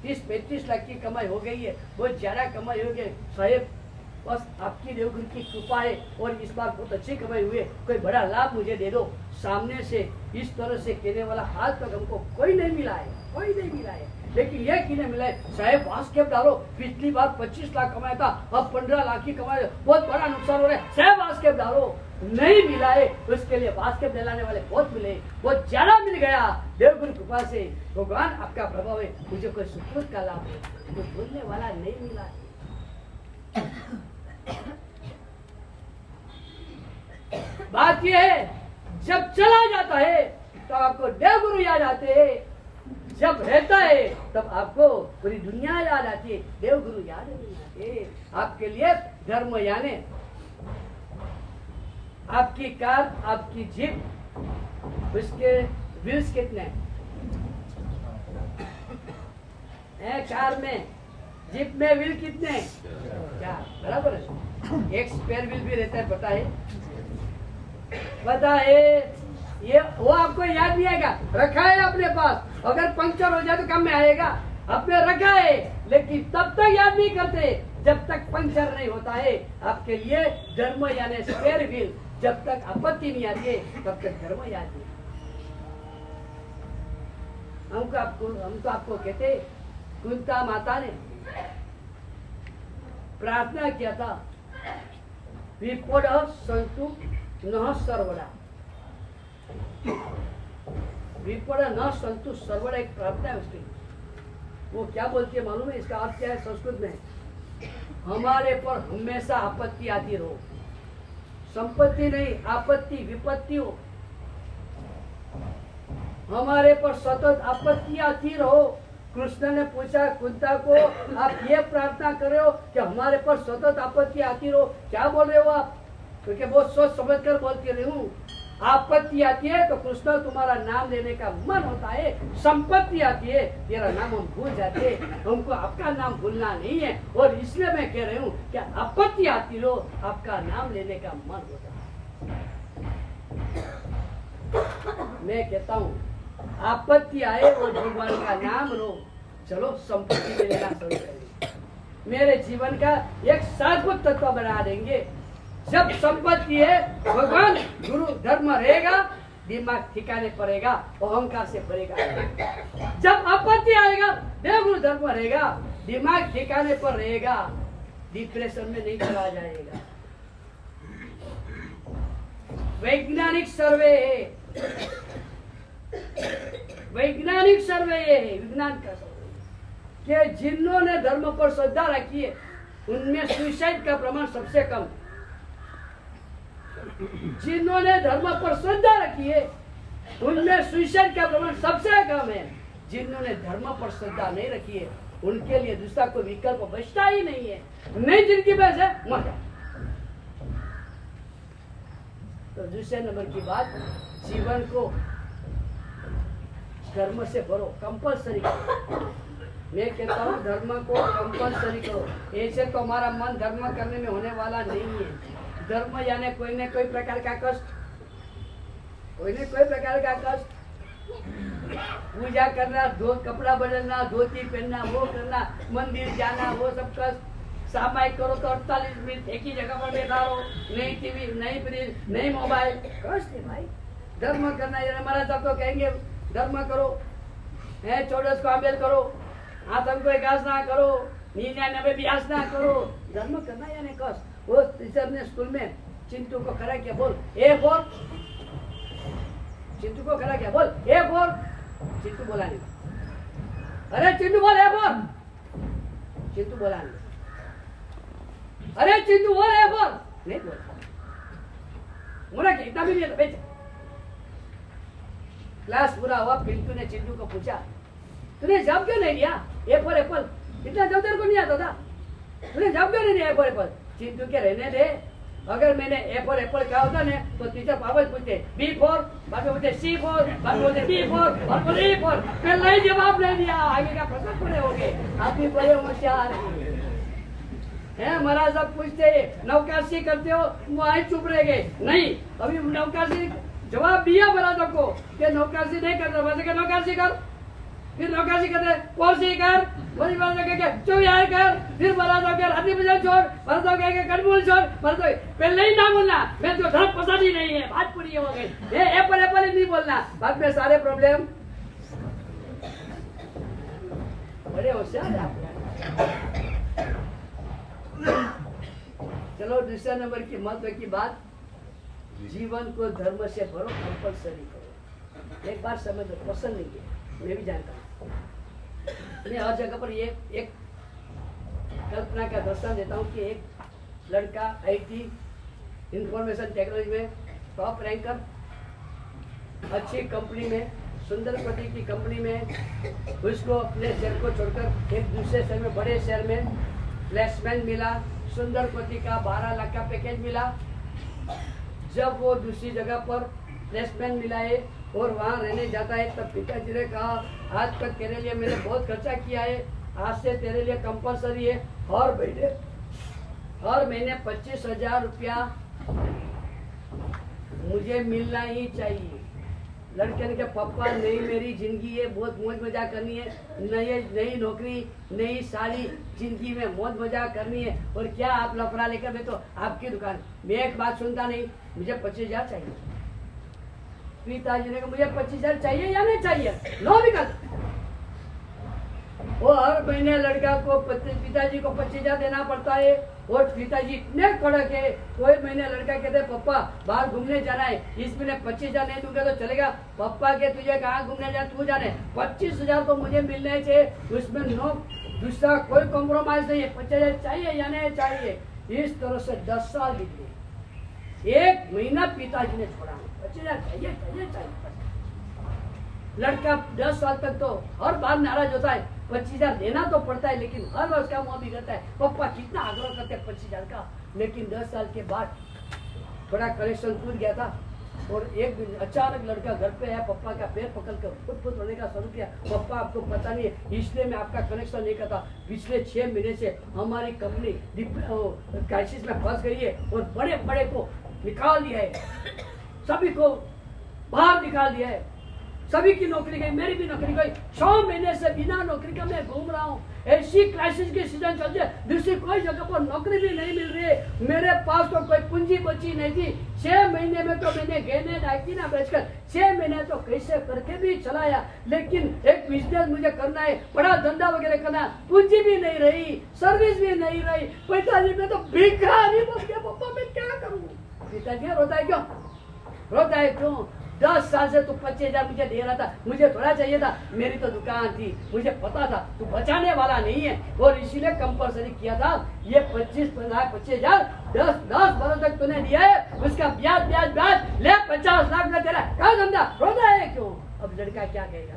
30-35 लाख की कमाई हो गई है, बहुत ज्यादा कमाई हो गई। साहब बस आपकी देवघर की कृपा है और इस बार बहुत अच्छी कमाई हुई है, कोई बड़ा लाभ मुझे दे दो। सामने से इस तरह से कहने वाला आज तक हमको कोई नहीं मिला है, कोई नहीं मिला है। लेकिन यह कहने मिला है साहब वास्केप डालो, पिछली बार 25 लाख कमाया था, अब 15 लाख की कमाई, बहुत बड़ा नुकसान हो रहा है, साहब वास्केप डालो। नहीं मिला है, उसके लिए वास्केप दिलाने वाले बहुत मिले, बहुत ज्यादा मिल गया। देवगुरु कृपा से भगवान आपका प्रभाव है, मुझे कोई सुकृत का लाभ है, तो बोलने वाला नहीं मिला है। बात यह है जब चला जाता है तो आपको देव गुरु याद आते हैं। जब रहता है तब आपको पूरी दुनिया याद आती है, देव गुरु याद नहीं आते। आपके लिए धर्म यानी आपकी कार, आपकी जीप, उसके व्हील्स कितने हैं? कार में, जीप में व्हील कितने हैं? 4, बराबर है। एक स्पेयर व्हील भी रहता है, पता है ये वो आपको याद नहीं आएगा, रखा है अपने पास। अगर पंक्चर हो जाए तो काम में आएगा, आपने रखा है, लेकिन तब तक याद नहीं करते जब तक पंक्चर नहीं होता है। आपके लिए धर्म यानी स्पेयर व्हील, जब तक आपत्ति नहीं आती है तब तक धर्म याद नहीं। हम तो आपको कहते, कुंता माता ने प्रार्थना किया था, विपद संतु न सर्वदा, विपद न संतु सर्वदा, एक प्रार्थना है उसकी। वो क्या बोलती है मालूम है? इसका अर्थ क्या है संस्कृत में? हमारे पर हमेशा आपत्ति आती रहो, संपत्ति नहीं, आपत्ति, विपत्ति हो, हमारे पर सतत आपत्ति आती रहो। कृष्ण ने पूछा कुंता को, आप ये प्रार्थना कर रहे हो कि हमारे पर सतत आपत्ति आती रहो, क्या बोल रहे हो आप? क्योंकि बहुत सोच समझ कर बोलती रही हूँ। आपत्ति आती है तो कृष्ण तुम्हारा नाम लेने का मन होता है, संपत्ति आती है तेरा नाम हम भूल जाते हैं, हमको आपका नाम भूलना नहीं है। और इसलिए मैं कह रही हूँ कि आपत्ति आती हो, आपका नाम लेने का मन होता है। मैं कहता हूँ आपत्ति आए और भगवान का नाम लो, चलो संपत्ति में लेना शुरू करेंगे, मेरे जीवन का एक सार्थक तत्व बना देंगे। जब संपत्ति है, भगवान गुरु धर्म रहेगा, दिमाग ठिकाने पड़ेगा, अहंकार से भरेगा। जब आपत्ति आएगा, देव गुरु धर्म रहेगा, दिमाग ठिकाने पर रहेगा, डिप्रेशन में नहीं चला जाएगा। वैज्ञानिक सर्वे है, वैज्ञानिक सर्वे ये है, विज्ञान का सर्वे, कि जिन्होंने धर्म पर श्रद्धा रखी है उनमें सुसाइड का प्रमाण सबसे कम। जिन्होंने धर्म पर श्रद्धा रखी है उनमें सुसाइड का प्रमाण सबसे कम है। जिन्होंने धर्म पर श्रद्धा नहीं रखी है उनके लिए दूसरा कोई विकल्प बचता ही नहीं है, नहीं जिनकी वजह से मर जाए। तो दूसरे नंबर की बात, जीवन को धर्म से भरो, कंपल्सरी करो। मैं कहता हूँ धर्म को कंपल्सरी करो, ऐसे तो हमारा मन धर्म करने में होने वाला नहीं है। धर्म यानी कोई न कोई प्रकार का कष्ट, कोई न कोई प्रकार का कष्ट, पूजा करना, कपड़ा बदलना, धोती पहनना, वो करना, मंदिर जाना, वो सब कष्ट। सामायिक करो तो 48 मिनट एक ही जगह पर बैठा रहो, नहीं टीवी, नहीं फ्रिज, नहीं मोबाइल, कष्ट है भाई। धर्म करना यानी हमारा सबको कहेंगे धर्म करो, है 14 को अमेल करो, आतंक को एकास ना करो, 99 ब्यास ना करो। धर्म करना यानी कष्ट। वो टीचर ने स्कूल में चिंटू को खड़ा किया, बोल ए फॉर, चिंटू को खड़ा किया, बोल ए फॉर, चिंटू बोला नहीं, अरे चिंटू बोल ए फॉर, चिंटू बोला नहीं, अरे चिंटू बोल ए फॉर, नहीं बोला, मुझे इतना भी नहीं था। बेच क्लास पूरा हुआ, पिंटू ने चिंटू को पूछा, तूने जवाब क्यों नहीं दिया ए फॉर एप्पल? इतना जवाब तेरे को नहीं आता था, तूने जवाब क्यों नहीं दिया ए फॉर एप्पल? चिंटू के रहने दे, अगर मैंने ए फॉर एप्पल कहा होता ना तो टीचर वापस पूछते बी फॉर, बाद में बोलते सी फॉर, बाद में बोलते डी फॉर, और बोले ए फॉर। पहले ही जवाब नहीं दिया, आगे का प्रश्न पूरे हो गए। आप भी बड़े होशियार हैं। महाराज साहब पूछते नौकाशी करते हो, वहां चुप रह गए, नहीं अभी नौकाशी जवाब दिया महाराज साहब को कि नौकाशी नहीं करता, वैसे नौकाशी कर, फिर नौकाशी करते पॉलिसी कर, बड़ी बात कह चौयार कर, फिर महाराज साहब के हाथी बजान छोड़, महाराज साहब कह कटबुल छोड़, महाराज साहब पहले ही ना बोलना, मैं तो धर्म पसंद ही नहीं है, बात पूरी हो गई। एप्पल एप्पल ही नहीं बोलना, बाद में सारे प्रॉब्लम। बड़े होशियार आप। चलो दूसरा नंबर की महत्व की बात, जीवन को धर्म से भरो, कंपल्सरी करो। एक बार समझ लो, पसंद नहीं है, मैं भी जानता हूँ। मैं हर जगह पर ये एक कल्पना का दर्शन देता हूँ कि एक लड़का IT इंफॉर्मेशन टेक्नोलॉजी में टॉप रैंकर, अच्छी कंपनी में, सुंदरपति की कंपनी में उसको अपने शहर को छोड़कर एक दूसरे शहर में, बड़े शहर में प्लेसमेंट मिला। सुंदरपति का 12 लाख का पैकेज मिला। जब वो दूसरी जगह पर प्लेसमेंट मिला है और वहाँ रहने जाता है, तब पिताजी ने कहा, आज तक तेरे लिए मैंने बहुत खर्चा किया है, आज से तेरे लिए कंपलसरी है, हर महीने 25,000 रुपया मुझे मिलना ही चाहिए। लड़के ने कहा, पापा नई मेरी जिंदगी है, बहुत मौज मजा करनी है, नई नौकरी, नई सारी जिंदगी में मौज मजा करनी है, और क्या आप लफड़ा लेकर मैं तो आपकी दुकान। मैं एक बात सुनता नहीं, मुझे 25,000 चाहिए। पिताजी ने कहा, मुझे 25,000 चाहिए या नहीं चाहिए, नो विकल्प। वो हर महीने लड़का को पिताजी को 25,000 देना पड़ता है, और पिताजी इतने कड़क है। कोई महीने लड़का कहते हैं, पापा बाहर घूमने जाना है, इस महीने 25,000 नहीं दूंगा तो चलेगा। पापा के तुझे कहाँ घूमने जाना, तू जाने, 25,000 तो मुझे मिलने चाहिए, उसमें नो दूसरा कोई कॉम्प्रोमाइज नहीं है, 25,000 चाहिए या नहीं चाहिए। इस तरह से 10 साल बीत गए। एक महीना पिताजी ने छोड़ा, 25,000 चाहिए चाहिए चाहिए। लड़का 10 साल तक तो हर बार नाराज होता है, 25,000 देना तो पड़ता है, लेकिन हर वर्ष का मुंह बिगड़ता है। पापा कितना आग्रह करते हैं 25,000 का, लेकिन 10 साल के बाद थोड़ा कलेक्शन टूट गया था, और एक दिन अचानक लड़का घर पे आया, पापा का पैर पकड़ कर खुद रोने का शुरू किया। पापा आपको पता नहीं है, इसलिए मैं आपका कनेक्शन नहीं करता, पिछले 6 महीने से हमारी कंपनी क्राइसिस में फंस गई है, और बड़े बड़े को निकाल दिया है, सभी को बाहर निकाल दिया है, सभी की नौकरी गई, मेरी भी नौकरी गई। 6 महीने से बिना नौकरी का मैं घूम रहा हूँ। ऐसी क्राइसिस की सीजन चलती है, दूसरी कोई जगह पर नौकरी भी नहीं मिल रही है, मेरे पास तो कोई पूंजी बची नहीं थी। 6 महीने में तो मैंने गहने डायकी ना बेचकर 6 महीने तो कैसे करके भी चलाया, लेकिन एक बिजनेस मुझे करना है, बड़ा धंधा वगैरह करना है, पूंजी भी नहीं रही, सर्विस भी नहीं रही। पिताजी में तो भिखारी बन गया, पापा मैं क्या करूँ। पिताजी रोता है क्यों, रोता है क्यों? 10 साल से तू 25,000 मुझे दे रहा था, मुझे थोड़ा चाहिए था, मेरी तो दुकान थी, मुझे पता था तू बचाने वाला नहीं है, और इसीलिए कंपलसरी किया था। ये 25,000 10 बरस तक तूने दिया है, उसका ब्याज ब्याज ब्याज ले 50 लाख में तेरा क्या धंधा, रोता है क्यों? अब लड़का क्या कहेगा,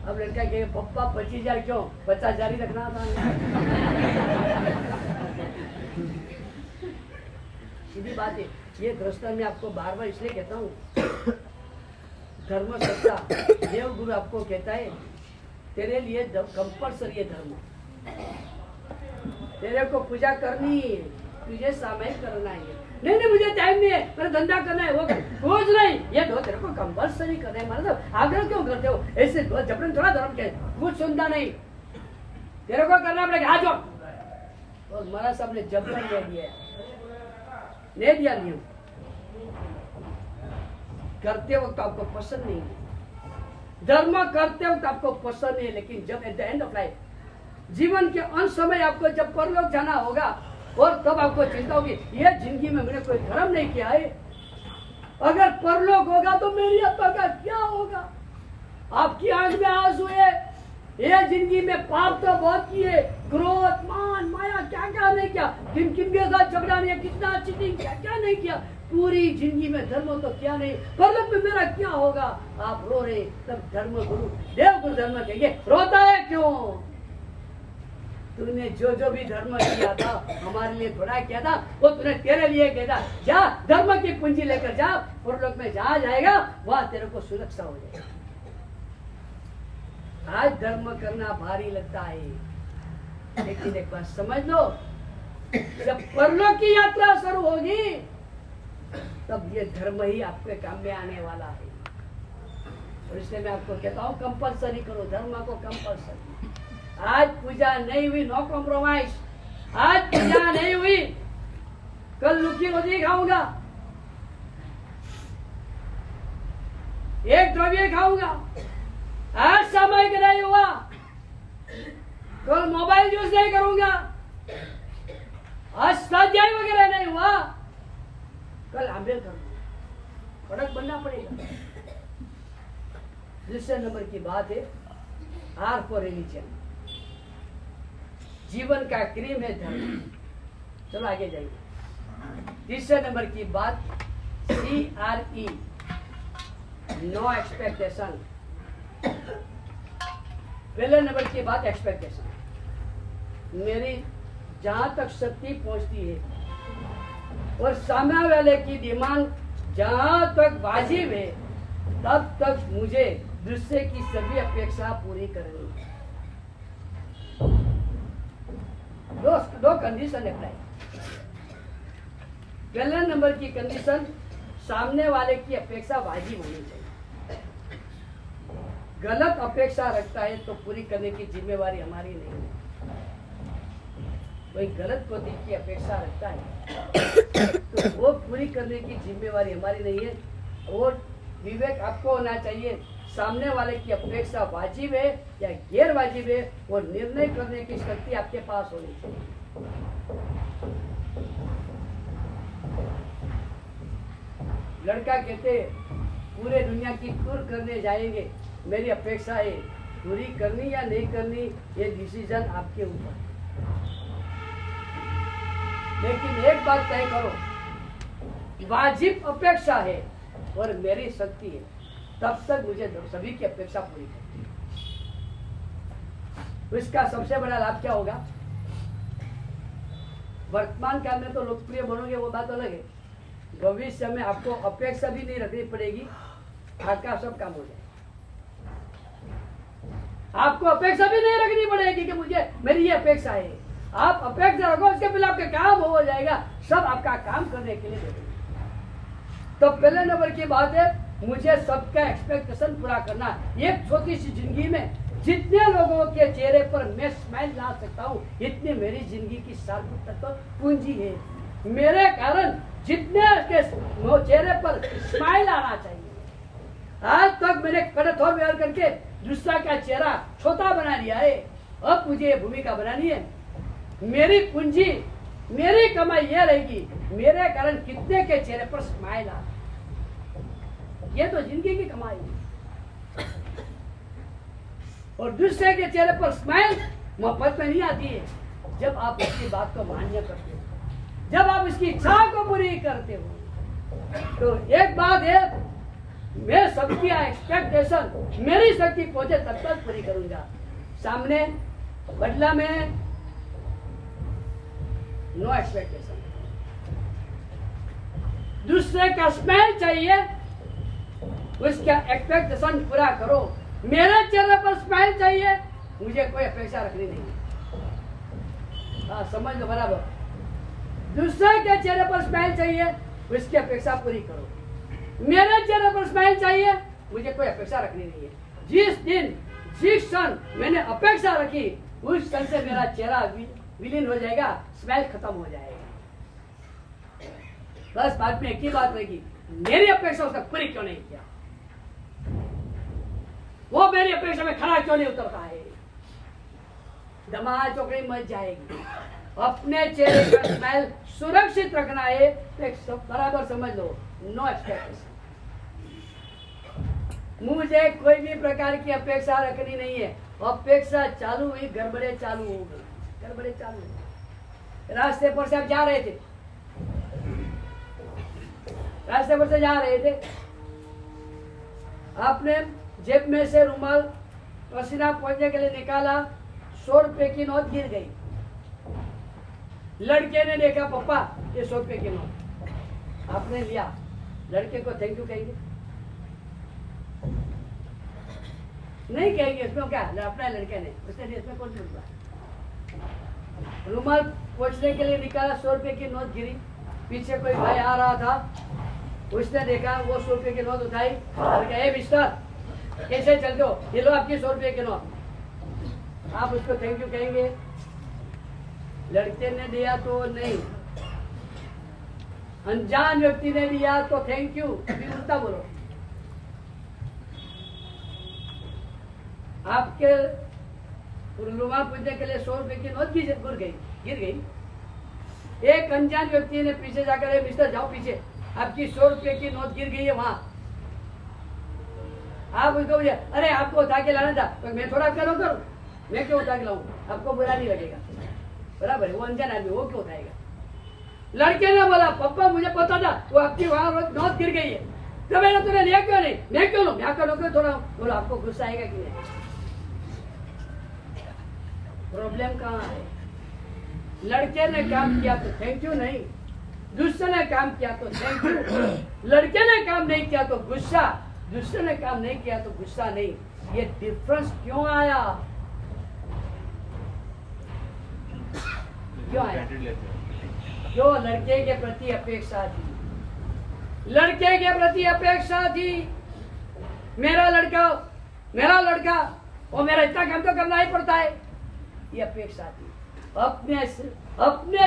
अब लड़का कहेगा, पप्पा 25,000 क्यों, 50,000 ही रखना था। सीधी बात है। ये दृष्टा मैं आपको बार बार इसलिए कहता हूँ, धर्म सत्ता देव गुरु आपको कहता है, तेरे लिए कंपल्सरी है धर्म, तेरे को पूजा करनी है, तुझे सामयिक करना है। नहीं मुझे टाइम नहीं है, मेरा धंधा करना है, वो कुछ नहीं, ये दो तेरे को कंपल्सरी करना है। मतलब आग्रह क्यों करते हो, ऐसे जबरन थोड़ा धर्म के कुछ सुनता नहीं, तेरे को करना पड़ेगा, आ जाओ। और महाराज साहब ने जबरन दे दिया, नहीं दिया नहीं, करते वक्त आपको पसंद नहीं है, धर्म करते वक्त आपको पसंद नहीं है, लेकिन जब at the end of life, जीवन के अंत समय आपको जब परलोक जाना होगा, और तब आपको चिंता होगी, ये जिंदगी में मैंने कोई धर्म नहीं किया है, अगर परलोक होगा तो मेरी आत्मा का क्या होगा। आपकी आंख में आंसू है, ये जिंदगी में पाप तो बहुत किए, क्रोध मान माया क्या क्या नहीं किया, किन किन के साथ झगड़ा नहीं, कितना चीटिंग क्या क्या नहीं किया, पूरी जिंदगी में धर्म तो क्या नहीं, परलोक में मेरा क्या होगा। आप रो रहे, तब धर्म गुरु देव गुरु धर्म कहेंगे, रोता है क्यों, तूने जो भी धर्म किया था हमारे लिए थोड़ा किया था, वो तूने तेरे लिए किया था, जा धर्म की पूंजी लेकर जा, परलोक में जहाँ जाएगा वहां तेरे को सुरक्षा हो जाएगा। आज धर्म करना भारी लगता है, लेकिन एक बात समझ लो, जब परलोक की यात्रा शुरू होगी तब ये धर्म ही आपके काम में आने वाला है। और इसलिए मैं आपको कहता हूँ, कंपलसरी करो धर्म को, कंपलसरी। आज पूजा नहीं हुई, नो कॉम्प्रोमाइज, आज पूजा नहीं हुई, कल लुकी रोटी खाऊंगा, एक द्रव्य खाऊंगा, आज सामयिक नहीं हुआ, कल मोबाइल यूज नहीं करूंगा, आज स्वाध्याय वगैरह नहीं हुआ, कल अमल करूंगा। फर्क बनना पड़ेगा। दूसरे नंबर की बात है, आर फॉर रिलीजन, जीवन का क्रीम है धर्म। चलो आगे जाइए। तीसरे नंबर की बात, CRE, नो एक्सपेक्टेशन। पहले नंबर की बात एक्सपेक्टेशन। मेरी जहां तक शक्ति पहुंचती है और सामने वाले की डिमांड जहां तक वाजिब है तब तक मुझे दूसरे की सभी अपेक्षा पूरी करनी है। दो कंडीशन अप्लाई। पहले नंबर की कंडीशन, सामने वाले की अपेक्षा वाजिब होनी चाहिए। गलत अपेक्षा रखता है तो पूरी करने की जिम्मेवारी हमारी नहीं है। कोई गलत पति की अपेक्षा रखता है तो वो पूरी करने की जिम्मेवारी हमारी नहीं है। और विवेक आपको होना चाहिए, सामने वाले की अपेक्षा वाजिब है या गैर वाजिब है, और निर्णय करने की शक्ति आपके पास होनी चाहिए। लड़का कहते पूरे दुनिया की टूर करने जाएंगे, मेरी अपेक्षा है पूरी करनी या नहीं करनी ये डिसीजन आपके ऊपर। लेकिन एक बात तय करो, वाजिब अपेक्षा है और मेरी शक्ति है, तब तक मुझे सभी की अपेक्षा पूरी करनी है। इसका सबसे बड़ा लाभ क्या होगा? वर्तमान काल में तो लोकप्रिय बनोगे वो बात अलग है, भविष्य में आपको अपेक्षा भी नहीं रखनी पड़ेगी, आपका सब काम हो जाएगा। आपको अपेक्षा भी नहीं रखनी पड़ेगी कि मुझे मेरी ये अपेक्षा है। आप अपेक्षा रखो, उसके पहले आपका काम हो जाएगा, सब आपका काम करने के लिए देंगे। तो पहले नंबर की बात है, मुझे सबका एक्सपेक्टेशन पूरा करना। एक छोटी सी जिंदगी में जितने लोगों के चेहरे पर मैं स्माइल ला सकता हूँ, इतनी मेरी जिंदगी की सार्थकता तो पूंजी है। मेरे कारण जितने के चेहरे पर स्माइल आना चाहिए। आज तक मैंने कड़थोर व्यवहार करके दूसरा का चेहरा छोटा बना लिया है, अब मुझे ये भूमिका बनानी है। मेरी पूंजी, मेरी कमाई ये रहेगी, मेरे कारण कितने के चेहरे पर स्माइल आ, ये तो जिंदगी की कमाई है। और दूसरे के चेहरे पर स्माइल मोहब्बत में नहीं आती है, जब आप उसकी बात को मान्य करते हो, जब आप उसकी इच्छा को पूरी करते हो। तो एक बात है, मैं सबकी एक्सपेक्टेशन मेरी शक्ति पहुंचे तब तक पूरी करूंगा। सामने बदला में नो एक्सपेक्टेशन। दूसरे का स्माइल चाहिए, उसका एक्सपेक्टेशन पूरा करो। मेरे चेहरे पर स्माइल चाहिए, मुझे कोई अपेक्षा रखनी नहीं। हाँ, समझ लो बराबर। दूसरे के चेहरे पर स्माइल चाहिए, उसकी अपेक्षा पूरी करो। मेरे चेहरे पर स्माइल चाहिए, मुझे कोई अपेक्षा रखनी नहीं है। जिस दिन जिस क्षण मैंने अपेक्षा रखी, उस क्षण से मेरा चेहरा विलीन हो जाएगा, स्माइल खत्म हो जाएगा। बस बाद में एक ही बात रहेगी, मेरी अपेक्षा उसने पूरी क्यों नहीं किया, वो मेरी अपेक्षा में खड़ा क्यों नहीं उतरता है। धमाल चौकड़ी मच जाएगी। अपने चेहरे का स्माइल सुरक्षित रखना है, तो बराबर समझ लो, नो एक्सपेक्टेशन। मुझे कोई भी प्रकार की अपेक्षा रखनी नहीं है। अपेक्षा चालू हुई, गड़बड़े चालू हो गई, गड़बड़े चालू हो गई। रास्ते पर से आप जा रहे थे, रास्ते पर से जा रहे थे, आपने जेब में से रुमाल पसीना पोंछने के लिए निकाला, 100 रुपए की नोट गिर गई। लड़के ने देखा, पापा ये 100 रुपए की नोट, आपने लिया। लड़के को थैंक यू कहेंगे? नहीं कहेंगे। इसमें क्या, अपना लड़के ने, उसने इसमें कौन सा रुमाल पोंछने के लिए निकाला, 100 रुपए की नोट गिरी। पीछे कोई भाई आ रहा था, उसने देखा, वो 100 रुपए की नोट उठाई और कहा, ए मिस्टर कैसे चलते हो, ये लो आपकी 100 रुपए की नोट। आप उसको थैंक यू कहेंगे? लड़के ने दिया तो नहीं, अनजान व्यक्ति ने दिया तो थैंक यू, अभी उल्टा बोलो। आपके रुमाल पूछने के लिए 100 रुपए की नोट गिर गई। एक अनजान व्यक्ति ने पीछे जाकर, मिस्टर जाओ पीछे, आपकी 100 रुपए की नोट गिर गई है वहां। आप उसको बोलिए, अरे आपको उठा के लाना था, तो मैं थोड़ा करूँ, मैं क्यों उठा के लाऊं, आपको बुरा नहीं लगेगा, बराबर है। वो अनजान आदमी, वो क्यों उठाएगा? लड़के ने बोला, पापा मुझे पता था वो आपकी वहां नोट गिर गई है, तो मैंने तूने लिया क्यों नहीं? मैं क्यों लूं? मैं क्यों लूं? थोड़ा बोलो, आपको गुस्सा आएगा कि नहीं? प्रॉब्लम कहाँ है? लड़के ने काम किया तो थैंक यू नहीं, दूसरे ने काम किया तो थैंक यू। लड़के ने काम नहीं किया तो गुस्सा, दूसरे ने काम नहीं किया तो गुस्सा नहीं। ये डिफरेंस क्यों आया? क्यों आया? जो लड़के के प्रति अपेक्षा थी, लड़के के प्रति अपेक्षा थी, मेरा लड़का और मेरा इतना काम तो करना ही पड़ता है, ये अपेक्षा थी। अपने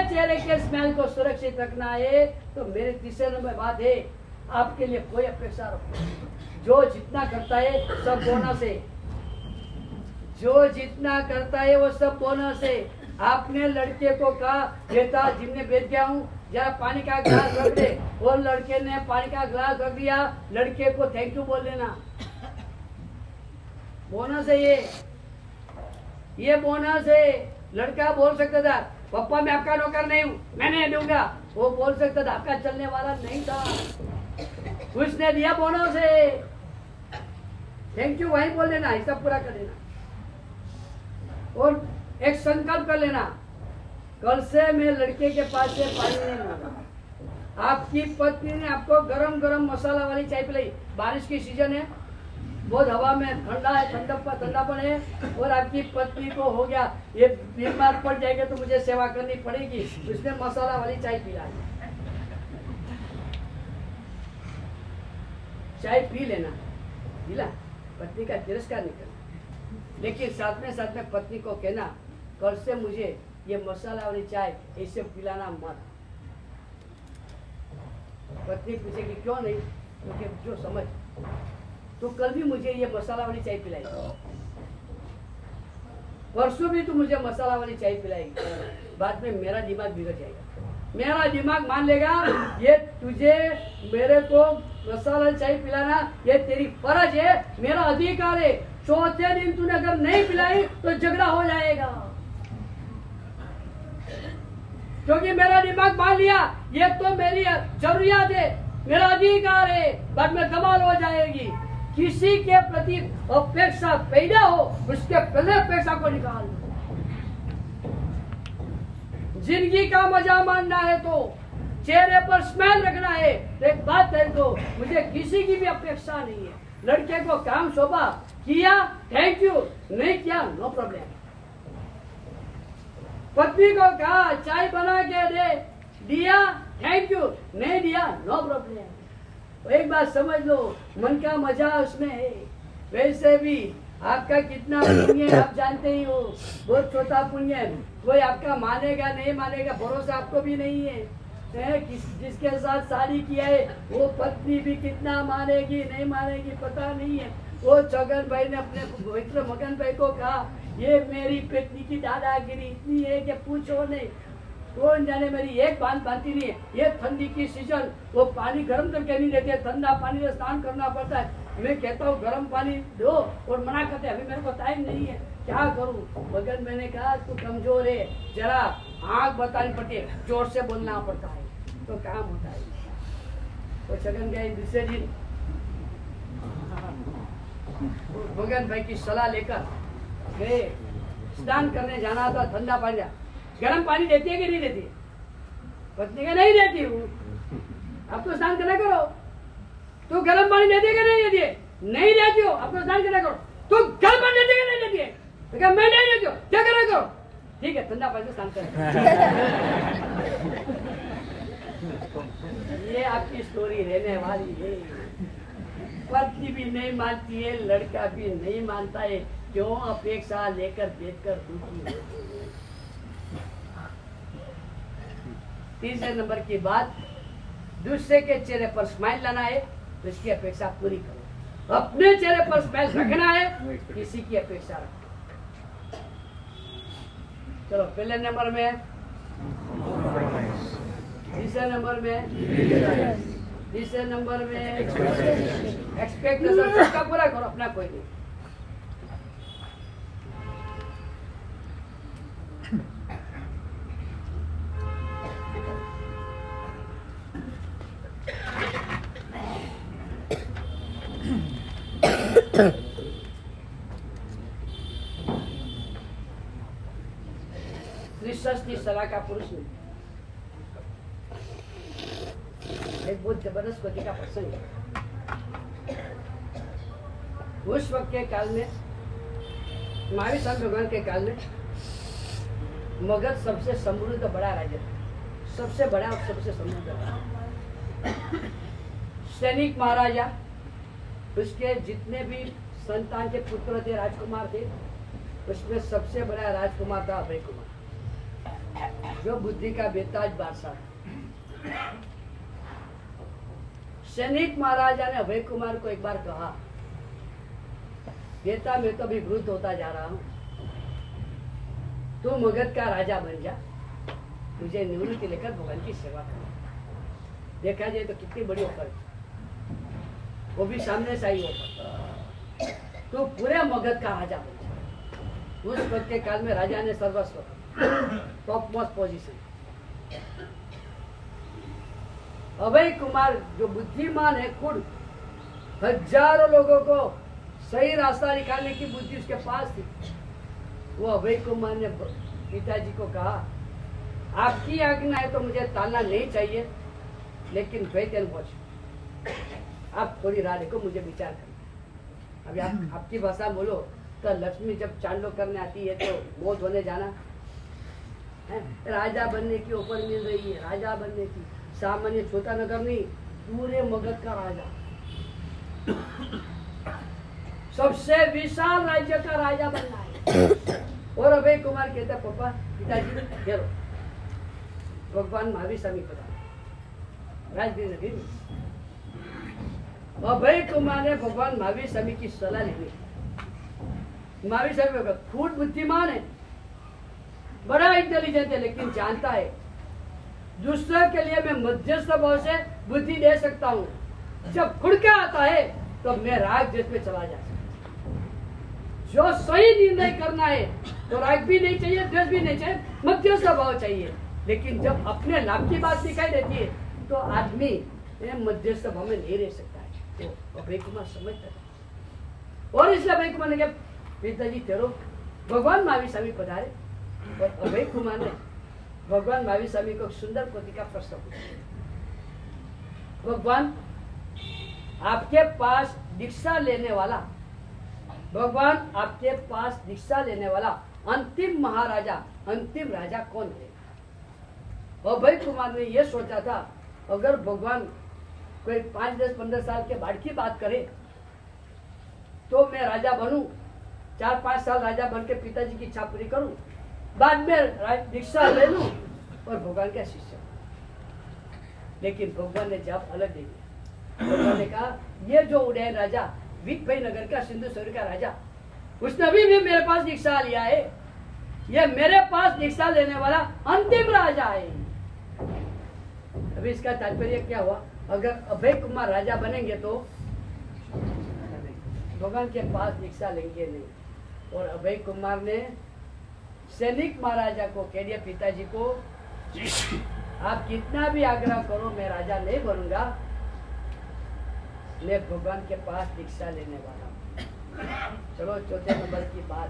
चेहरे के स्मेल को सुरक्षित रखना है तो मेरे तीसरे नंबर बात है, आपके लिए कोई अपेक्षा रखो। जो जितना करता है सब बोनस है, जो जितना करता है वो सब बोनस है। आपने लड़के को कहा बेटा जिमने बेच गया हूँ, जरा पानी का गिलास रख दे, और लड़के ने पानी का गिलास रख दिया, लड़के को थैंक यू बोल देना, बोनस है ये बोनस है। लड़का बोल सकता था पापा मैं आपका नौकर नहीं हूँ, मैं नहीं दूंगा, वो बोल सकता था, आपका चलने वाला नहीं था, उसने दिया, बोनस है। थैंक यू वही बोल देना, हिसाब पूरा कर देना, और एक संकल्प कर लेना, कल से मैं लड़के के पास से पानी नहीं लूंगा। आपकी पत्नी ने आपको गरम गरम मसाला वाली चाय पिलाई, बारिश की सीजन है, बहुत हवा में ठंडा है, ठंडापन है, और आपकी पत्नी को हो गया ये बीमार पड़ जाएगा तो मुझे सेवा करनी पड़ेगी, उसने मसाला वाली चाय पिला, चाय पी लेना, पिला, पत्नी का तिरस्कार नहीं करना, लेकिन साथ में पत्नी को कहना कल से मुझे ये मसाला वाली चाय ऐसे पिलाना मत। पत्नी पूछेगी क्यों नहीं, क्योंकि जो समझ तो कल भी मुझे ये मसाला वाली चाय पिलाई, परसों भी तू मुझे मसाला वाली चाय पिलाएगी, बाद में मेरा दिमाग बिगड़ जाएगा, मेरा दिमाग मान लेगा ये तुझे मेरे को मसाला चाय पिलाना ये तेरी फर्ज है, मेरा अधिकार है। चौथे दिन तूने अगर नहीं पिलाई तो झगड़ा हो जाएगा, क्योंकि मेरा दिमाग मान लिया ये तो मेरी जरूरियात है, मेरा अधिकार है, बाद में कमाल हो जाएगी। किसी के प्रति अपेक्षा पैदा हो उसके पहले अपेक्षा को निकाल दो। जिंदगी का मजा मानना है तो चेहरे पर स्माइल रखना है तो एक बात है तो मुझे किसी की भी अपेक्षा नहीं है। लड़के को काम सौंपा, किया थैंक यू, नहीं किया नो प्रॉब्लम। पत्नी को कहा चाय बना के दे, दिया थैंक यू, नहीं दिया नो प्रॉब्लम। तो एक बात समझ लो, मन का मजा उसमें है। वैसे भी आपका कितना पुण्य है आप जानते ही हो, बहुत छोटा पुण्य है, कोई आपका मानेगा नहीं मानेगा भरोसा आपको भी नहीं है। जिसके साथ शादी किया है वो पत्नी भी कितना मानेगी नहीं मानेगी पता नहीं है। वो छगन भाई ने अपने पवित्र मगन भाई को कहा ये मेरी पत्नी की दादागिरी इतनी है कि पूछो नहीं, कौन जाने मेरी एक बात बांधती नहीं है। ये ठंडी की सीजन वो पानी गर्म करके नहीं देते, ठंडा पानी से स्नान करना पड़ता है। मैं कहता हूँ गर्म पानी दो और मना करते अभी मेरे को टाइम नहीं है, क्या करूँ। मगर मैंने कहा तू कमजोर है, जरा आँख बतानी पड़ती है, जोर से बोलना पड़ता है तो काम होता है। तो छगन गए दूसरे दिन मगन भाई की सलाह लेकर गए, स्नान करने जाना था, ठंडा पानी, गर्म पानी देती है कि नहीं देती है? पत्नी का नहीं देती हूँ, अब तो स्नान करना करो। तू गर्म पानी देती है कि नहीं देती है? नहीं देती हो, अब तो स्नान करना करो। तू गर्म पानी देती है कि नहीं देती है? तो मैं नहीं देती हूँ, क्या करना करो। ठीक है ठंडा पानी से स्नान कर। ये आपकी स्टोरी रहने वाली है। पत्नी भी नहीं मानती है, लड़का भी नहीं मानता है, क्यों अपेक्षा लेकर देखकर दुखी हो। तीसरे नंबर की बात, दूसरे के चेहरे पर स्माइल लाना है तो इसकी अपेक्षा पूरी करो। अपने चेहरे पर स्माइल रखना है, किसी की अपेक्षा रखो। चलो पहले नंबर में, तीसरे नंबर में, तीसरे नंबर में एक्सपेक्टेशन सबका पूरा करो, अपना कोई नहीं। त्रिशस्ती सलाह का पुरुष नहीं। एक बहुत जबरदस्त कोटि का प्रसंग है। उस वक्त के काल में, महावीर स्वामी भगवान के काल में, मगध सबसे समृद्ध बड़ा राज्य था, सबसे बड़ा और सबसे समृद्ध था। सैनिक महाराजा, उसके जितने भी संतान के पुत्र थे, राजकुमार थे, उसमें सबसे बड़ा राजकुमार था अभय कुमार, जो बुद्धि का बेताज बादशाह। सैनिक महाराजा ने अभय कुमार को एक बार कहा, बेटा मैं तो अभी वृद्ध होता जा रहा हूं, तू मगध का राजा बन जा, मुझे निवृत्ति लेकर भगवान की सेवा कर। देखा जाए तो कितनी बड़ी ऑफर है, वो भी सामने से आई ऑफर। तू पूरे मगध का राजा बन जा। उस वक्त के काल में राजा ने सर्वस्व, top most position. Abhay Kumar जो बुद्धिमान है, खुद हजारों लोगों को सही रास्ता निकालने की बुद्धि उसके पास थी। वो अभय कुमार ने पिताजी को कहा, आपकी आज्ञा है तो मुझे तालना नहीं चाहिए, लेकिन वेट एंड वॉच, आप थोड़ी राह देखो, मुझे विचार करना। अभी आप आपकी भाषा बोलो तो लक्ष्मी जब चांदो करने आती है तो मौत होने जाना है। राजा बनने की ऑफर मिल रही है, राजा बनने की, सामान्य छोटा नगर नहीं, पूरे मगध का राजा, सबसे विशाल राज्य का राजा बनना है। और अभय कुमार कहता, पापा पिताजी घेरो, भगवान महावीर स्वामी पता राजगीर नगरी में। अभय कुमार ने भगवान महावीर स्वामी की सलाह ली। महावीर स्वामी खुद बुद्धिमान है, बड़ा इंटेलिजेंट है, लेकिन जानता है दूसरे के लिए मैं मध्यस्थ भाव से बुद्धि दे सकता हूँ। जब खुद का आता है तो मैं राग देश पे चला जा सकता। जो सही निर्णय करना है तो राग भी नहीं चाहिए, द्वेष भी नहीं चाहिए, मध्यस्थ भाव चाहिए। लेकिन जब अपने लाभ की बात दिखाई देती है तो आदमी मध्यस्थ भाव में नहीं रह सकता है। तो अभय कुमार समझता था, और इसलिए अभय कुमार ने कहा, पिताजी तेरो भगवान महावीर स्वामी पधारे। और अभय कुमार ने भगवान महावीर स्वामी को सुंदर कोटि का प्रश्न पूछा, भगवान आपके पास दीक्षा लेने वाला, भगवान आपके पास दीक्षा लेने वाला अंतिम महाराजा, अंतिम राजा कौन है? अभय कुमार ने यह सोचा था, अगर भगवान कोई 5, 10, 15 साल के बाद की बात करे तो मैं राजा बनूं, 4, 5 साल राजा बन के पिताजी की इच्छा पूरी करूं, बाद में दीक्षा ले लूं और भगवान का शिष्य। लेकिन भगवान ने जवाब अलग दे दिया। भगवान ने कहा, ये जो उदयन राजा, विकभई नगर का, सिंधु सौर का राजा, उसने अभी भी मेरे पास दीक्षा लिया है। ये मेरे पास दीक्षा लेने वाला अंतिम राजा है। अभी इसका तात्पर्य क्या हुआ? अगर अभय कुमार राजा बनेंगे तो भगवान के पास दीक्षा लेंगे नहीं। और अभय कुमार ने सैनिक महाराजा को कह दिया, पिताजी को, आप कितना भी आग्रह करो मैं राजा नहीं बनूंगा, मैं भगवान के पास दीक्षा लेने वाला हूं। चलो चौथे नंबर की बात,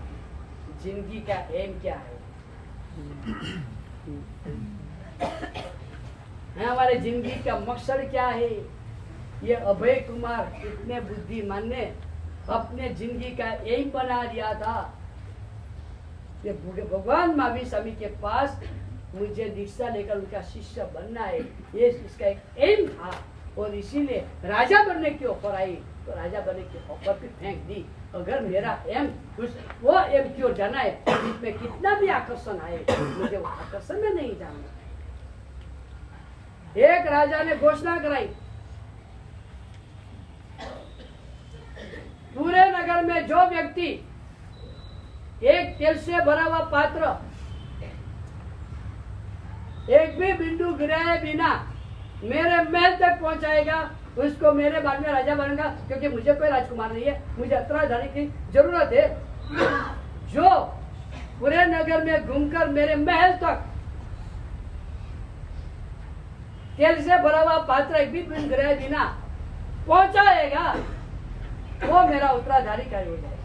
जिंदगी का एम क्या है? हमारे जिंदगी का मकसद क्या है? ये अभय कुमार इतने बुद्धिमान ने अपने जिंदगी का एम बना दिया था। ये भगवान महावीर स्वामी के पास मुझे दीक्षा लेकर उनका शिष्य बनना है, ये इसका एक एम था। और इसीलिए राजा बनने की ऑफर आई तो राजा बनने की ऑफर भी फेंक दी। अगर मेरा एम वो एम की ओर जाना है, इसमें कितना भी आकर्षण आए, मुझे वो आकर्षण में नहीं जाना। एक राजा ने घोषणा कराई, पूरे नगर में जो व्यक्ति एक तेल से भरा हुआ पात्र एक भी बिंदु गिराए बिना मेरे महल तक पहुंचाएगा, उसको मेरे बाद में राजा बनूंगा। क्योंकि मुझे कोई राजकुमार नहीं है, मुझे उत्तराधिकारी की जरूरत है। जो पूरे नगर में घूमकर मेरे महल तक तेल से भरा हुआ पात्र एक भी बिंदु गिराए बिना पहुंचाएगा, वो मेरा उत्तराधारी कार्य हो जाए।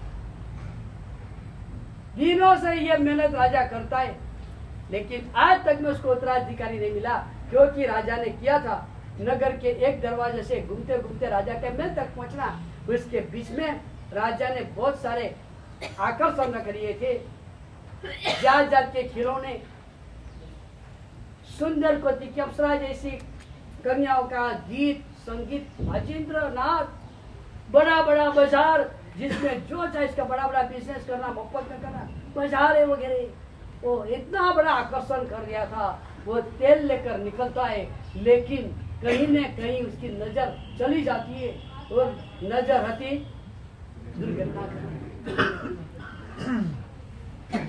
दिनों से ये मेहनत राजा करता है, लेकिन आज तक में उसको उत्तराधिकारी नहीं मिला, क्योंकि राजा ने किया था नगर के एक दरवाजे से घूमते घूमते राजा के महल तक पहुंचना। उसके बीच में राजा ने बहुत सारे आकर्षण रख लिए थे, जात जात के खिलौने, सुंदर कोटि की अप्सरा जैसी कन्याओं का गीत संगीत, भजन नाच, बड़ा बड़ा बाजार जिसमें जो चाहे इसका बड़ा बड़ा बिजनेस करना, मुफ्त में करना, बाजार है वगैरह, वो इतना बड़ा आकर्षण कर दिया था। वो तेल लेकर निकलता है, लेकिन कहीं न कहीं उसकी नजर चली जाती है और नजर हटी दुर्घटना।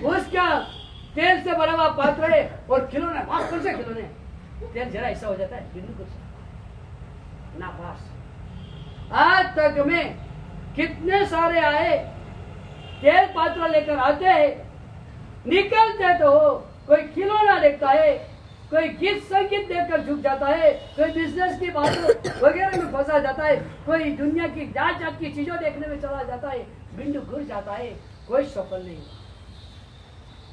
उसका तेल से भरा हुआ पात्र है और खिलौने, कौन से खिलौने, तेल जरा ऐसा हो जाता है बिल्कुल नापास। आज तक में कितने सारे आए, तेल पात्र लेकर आते हैं, निकलते तो कोई खिलौना देखता है, कोई गीत संगीत देखकर झुक जाता है, कोई बिजनेस की बातों वगैरह में फंसा जाता है, कोई दुनिया की जात जात की चीजों देखने में चला जाता है, बिंदु घुस जाता है, कोई सफल नहीं।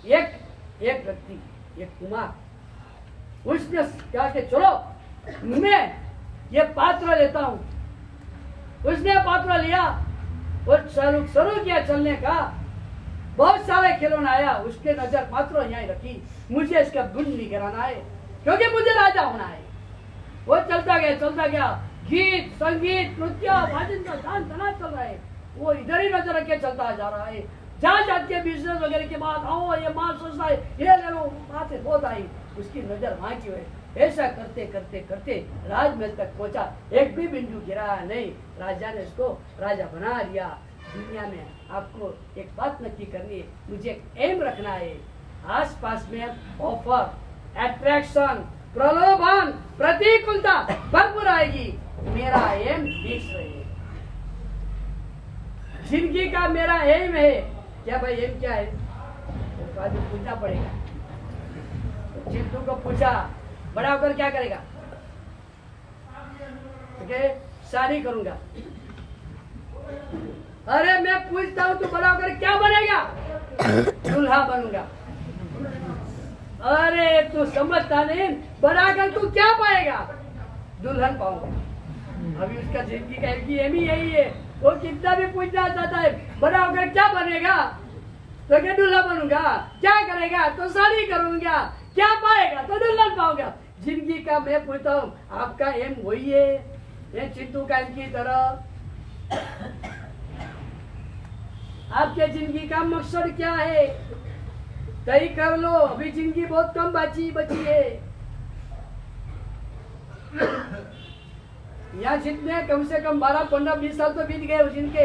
एक व्यक्ति, एक कुमार, उसने कहा कि चलो मैं ये पात्र लेता हूं। उसने पात्र लिया और शुरू किया चलने का। बहुत सारे खिलौना आया, उसके नजर पात्र यहीं रखी, मुझे इसका गुण नहीं कराना है, क्योंकि मुझे राजा होना है। वो चलता गया, गीत संगीत नृत्य भजन का गान तना चल रहा है, वो इधर ही नजर रख के चलता जा रहा है। जहाँ जाके बिजनेस वगैरह के बाद आओ ये माल सोचता है, ये ले लो, बातें बहुत आई, उसकी नजर वहां की है। ऐसा करते करते करते राजमहल तक पहुंचा, एक भी बिंदु गिरा नहीं। राजा ने उसको राजा बना लिया। दुनिया में आपको एक बात नक्की करनी है, मुझे एक एम रखना है। आस पास में ऑफर, एट्रैक्शन, प्रलोभन, प्रतिकूलता भरपूर आएगी, मेरा एम फिक्स रहे। जिंदगी का मेरा एम है क्या भाई? एम क्या है? तो पूछना पड़ेगा। चिंटू को पूछा, बड़ा होकर क्या करेगा? शादी करूंगा। अरे मैं पूछता हूँ तू बड़ा होकर क्या बनेगा? दूल्हा बनूंगा। अरे तू समझता नहीं, बड़ा कर तू क्या पाएगा? दुल्हन पाऊंगा। अभी उसका जिंदगी का एम ही यही है। वो कितना भी पूछना चाहता है, बड़ा होकर क्या बनेगा? तो क्या दूल्हा बनूंगा। क्या करेगा? तो शादी करूंगा। क्या पाएगा? तो दुल्हन पाऊंगा। जिंदगी का मैं पूछता हूँ, आपका एम वही है? ये चिंटू का एम की तरह आपके जिंदगी का मकसद क्या है? तय कर लो। अभी जिंदगी बहुत कम बची है। यहाँ जितने कम से कम 12, 15, 20 साल तो बीत गए जिनके।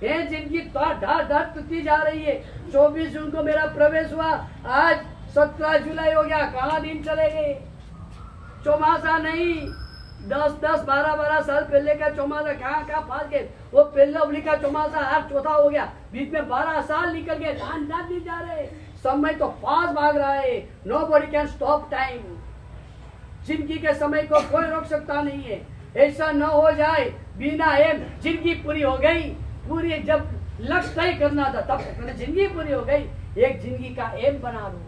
ये जिंदगी ढार टूटती जा रही है। 24 जून को मेरा प्रवेश हुआ, आज 17 जुलाई हो गया, काला दिन चले गए। चौमासा नहीं, 10, 12 साल पहले का चौमासा कहाँ फास गए। वो पहले उबली का चौमासा आज चौथा हो गया, बीच में 12 साल निकल गए, नहीं जा रहे। समय तो फास्ट भाग रहा है। Nobody can stop time. जिंदगी के समय को कोई रोक सकता नहीं है। ऐसा न हो जाए बिना एम जिंदगी पूरी हो गई। पूरी जब लक्ष्य तय करना था तब जिंदगी पूरी हो गई। एक जिंदगी का एम बना लो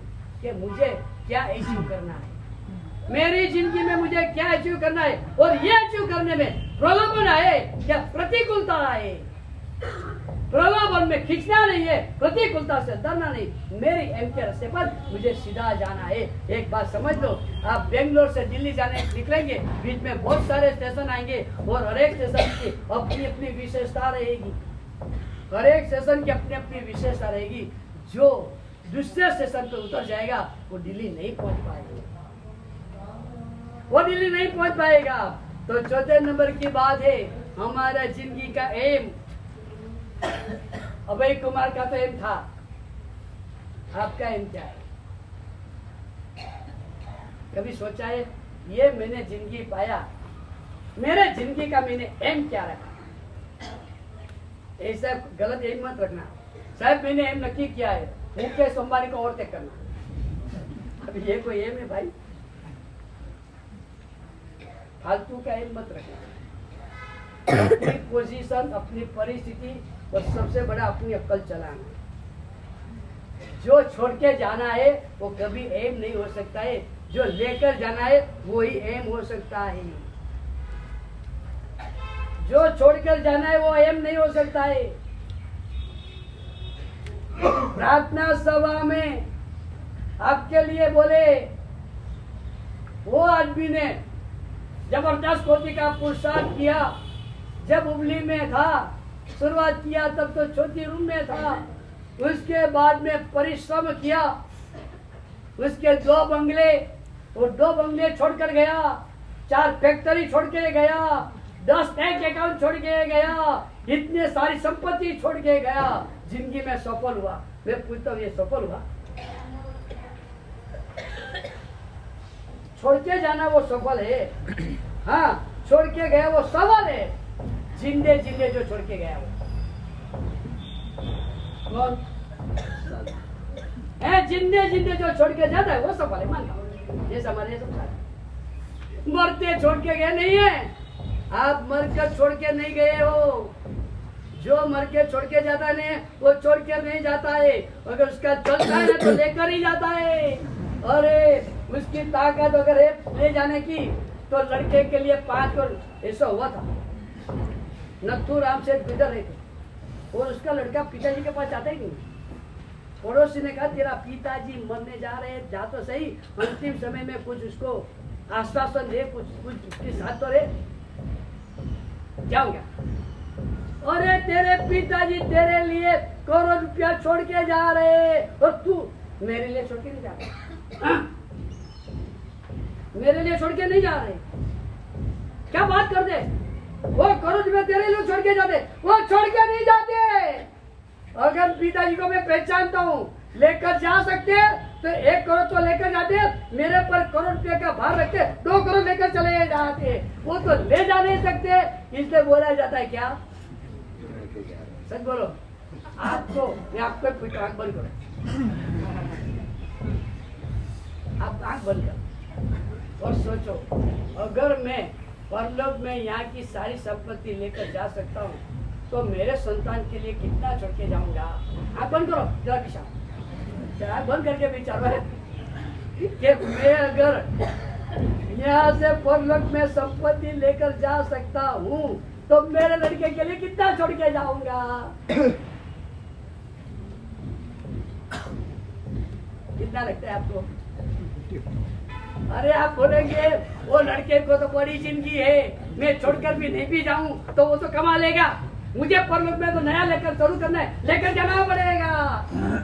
कि मुझे क्या अचीव करना है, मेरी जिंदगी में मुझे क्या अचीव करना है, और ये अचीव करने में प्रलोभन आए या प्रतिकूलता आए, प्रलोभन में खींचना नहीं है, प्रतिकूलता से डरना नहीं। मेरी एम के रास्ते पर मुझे सीधा जाना है। एक बात समझ लो, आप बेंगलोर से दिल्ली जाने निकलेंगे, बीच में बहुत सारे स्टेशन आएंगे और हर एक स्टेशन की अपनी अपनी विशेषता रहेगी। हर एक स्टेशन की अपनी अपनी विशेषता रहेगी। जो दूसरे स्टेशन पर उतर जाएगा वो दिल्ली नहीं पहुंच पाएगा। तो चौथे नंबर की बात है, हमारा जिंदगी का एम। अभय कुमार का तो एम था, आपका एम क्या है? कभी सोचा है ये मैंने जिंदगी पाया, मेरे जिंदगी का मैंने एम क्या रखा? ऐसा गलत एम मत रखना। साहब मैंने एम नक्की किया है, मुकेश अंबानी को ओवरटेक करना। अभी ये कोई एम है भाई? फालतू का एम मत रखना। अपनी पोजीशन, अपनी परिस्थिति और सबसे बड़ा अपनी अक्ल चलाना। जो छोड़ के जाना है वो कभी एम नहीं हो सकता है, जो लेकर जाना है वो ही एम हो सकता है। जो छोड़कर जाना है वो एम नहीं हो सकता है। प्रार्थना सभा में आपके लिए बोले, वो आदमी ने जबरदस्त कोटि का पुरुषार्थ किया। जब उबली में था, शुरुआत किया तब तो छोटी रूम में था। उसके बाद में परिश्रम किया, उसके 2 बंगले और 2 बंगले छोड़कर गया, 4 फैक्ट्री छोड़ के गया, 10 बैंक अकाउंट छोड़ के गया, इतने सारी संपत्ति छोड़ के गया। जिंदगी में सफल हुआ। मैं पूछता हूँ, ये सफल हुआ? छोड़ के जाना वो सफल है। हाँ, छोड़ के गया वो सफल है। जिंदे जिंदे जो छोड़ के गया वो कौन है? जिंदे जिंदे जो छोड़ के जाता है वो सफल है। मान लो ये हमारे सब मरते छोड़ के गए नहीं है। आप मरकर छोड़ के नहीं गए हो। जो मर के छोड़ के जाता है वो छोड़ के नहीं जाता है। अगर उसका चलता है तो लेकर ही जाता है। अरे उसकी ताकत अगर है ले जाने की, तो लड़के के लिए 5 और ऐसा हुआ था। नथु राम से गुजर रहे थे और उसका लड़का पिताजी के पास जाता ही नहीं। पड़ोसी ने कहा, तेरा पिताजी मरने जा रहे हैं, जा तो सही, अंतिम समय में कुछ उसको आश्वासन दे, कुछ उसके साथ तो रहे। जाऊंगा। अरे तेरे पिताजी तेरे लिए करोड़ रुपया छोड़ के जा रहे और तू मेरे लिए छोड़ के नहीं जा रहे। मेरे लिए छोड़ के नहीं जा रहे। क्या बात कर दे? वो करोड़ रुपया तेरे लिए छोड़ के जाते, वो छोड़ के नहीं जाते। अगर पिताजी को मैं पहचानता हूँ, लेकर जा सकते तो 1 करोड़ तो लेकर जाते, मेरे पर करोड़ रुपये का भार रखते, 2 करोड़ लेकर चले जाते। वो तो ले जा नहीं सकते, इसलिए बोला जाता है क्या? सच बोलो। आपको मैं आपको पूछता हूं, आंख बंद करो। आप आंख बंद करो और सोचो, अगर मैं परलोक में यहाँ की सारी संपत्ति लेकर जा सकता हूँ तो मेरे संतान के लिए कितना छोड़ के जाऊंगा? आंख बंद करो जरा किसान, आंख बंद करके विचारो है कि मैं अगर यहाँ से परलोक में संपत्ति लेकर जा सकता हूँ तो मेरे लड़के के लिए कितना छोड़ के जाऊंगा? कितना लगता है आपको? अरे आप बोलेंगे वो लड़के को तो बड़ी जिंदगी है, मैं छोड़कर भी नहीं भी जाऊं तो वो तो कमा लेगा, मुझे परलोक में तो नया लेकर शुरू करना है, लेकर जाना पड़ेगा।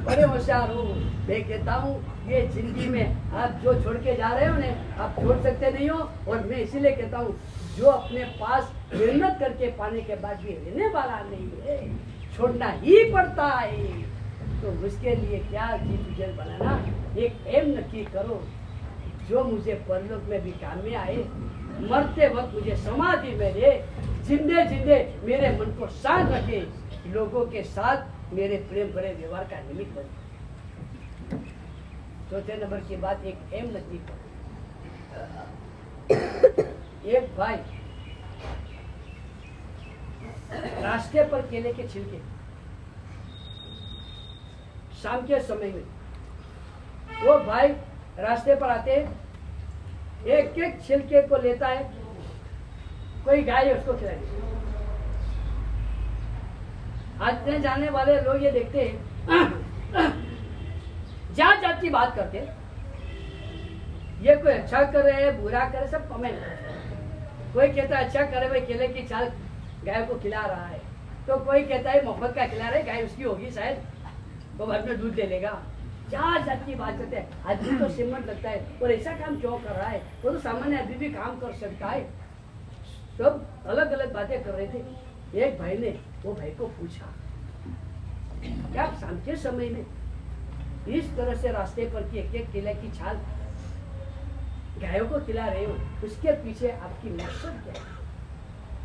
बड़े होशियार हो। मैं कहता हूँ ये जिंदगी में आप जो छोड़ के जा रहे हो ना, आप छोड़ सकते नहीं हो। और मैं इसीलिए कहता हूँ, जो अपने पास मेहनत करके पाने के बाद भी रहने वाला नहीं है, छोड़ना ही पड़ता है। तो उसके लिए क्या विजन बनाना, एक एम नक्की करो जो मुझे परलोक में भी काम में आए, मरते वक्त मुझे समाधि में दे, जिंदे जिंदे मेरे मन को शांत रखे, लोगों के साथ मेरे प्रेम भरे व्यवहार का निमित्त बने। चौथे नंबर की बात, एक एम नक्की करो। एक भाई रास्ते पर केले के छिलके शाम के समय में, वो भाई रास्ते पर आते एक एक छिलके को लेता है, कोई गाय उसको खिलाएगी। आते जाने वाले लोग ये देखते हैं, जात जात की बात करते, ये कोई अच्छा कर रहे हैं बुरा करे सब कमेंट। कोई कहता है अच्छा करे भाई, केले की छाल गाय को खिला रहा है, तो कोई कहता है मोहब्बत का खिला रहे, गाय उसकी होगी शायद, वो बाद में दूध दे लेगा। चार जात की बात करते हैं। आदमी तो सिमट लगता है और ऐसा काम क्यों कर रहा है, वो तो सामान्य आदमी भी काम कर सकता है। सब अलग अलग बातें कर रहे थे। एक भाई ने वो भाई को पूछा, क्या आप शाम के समय में इस तरह से रास्ते पर की एक एक केले की छाल गायों को खिला रहे हो, उसके पीछे आपकी मकसद क्या है?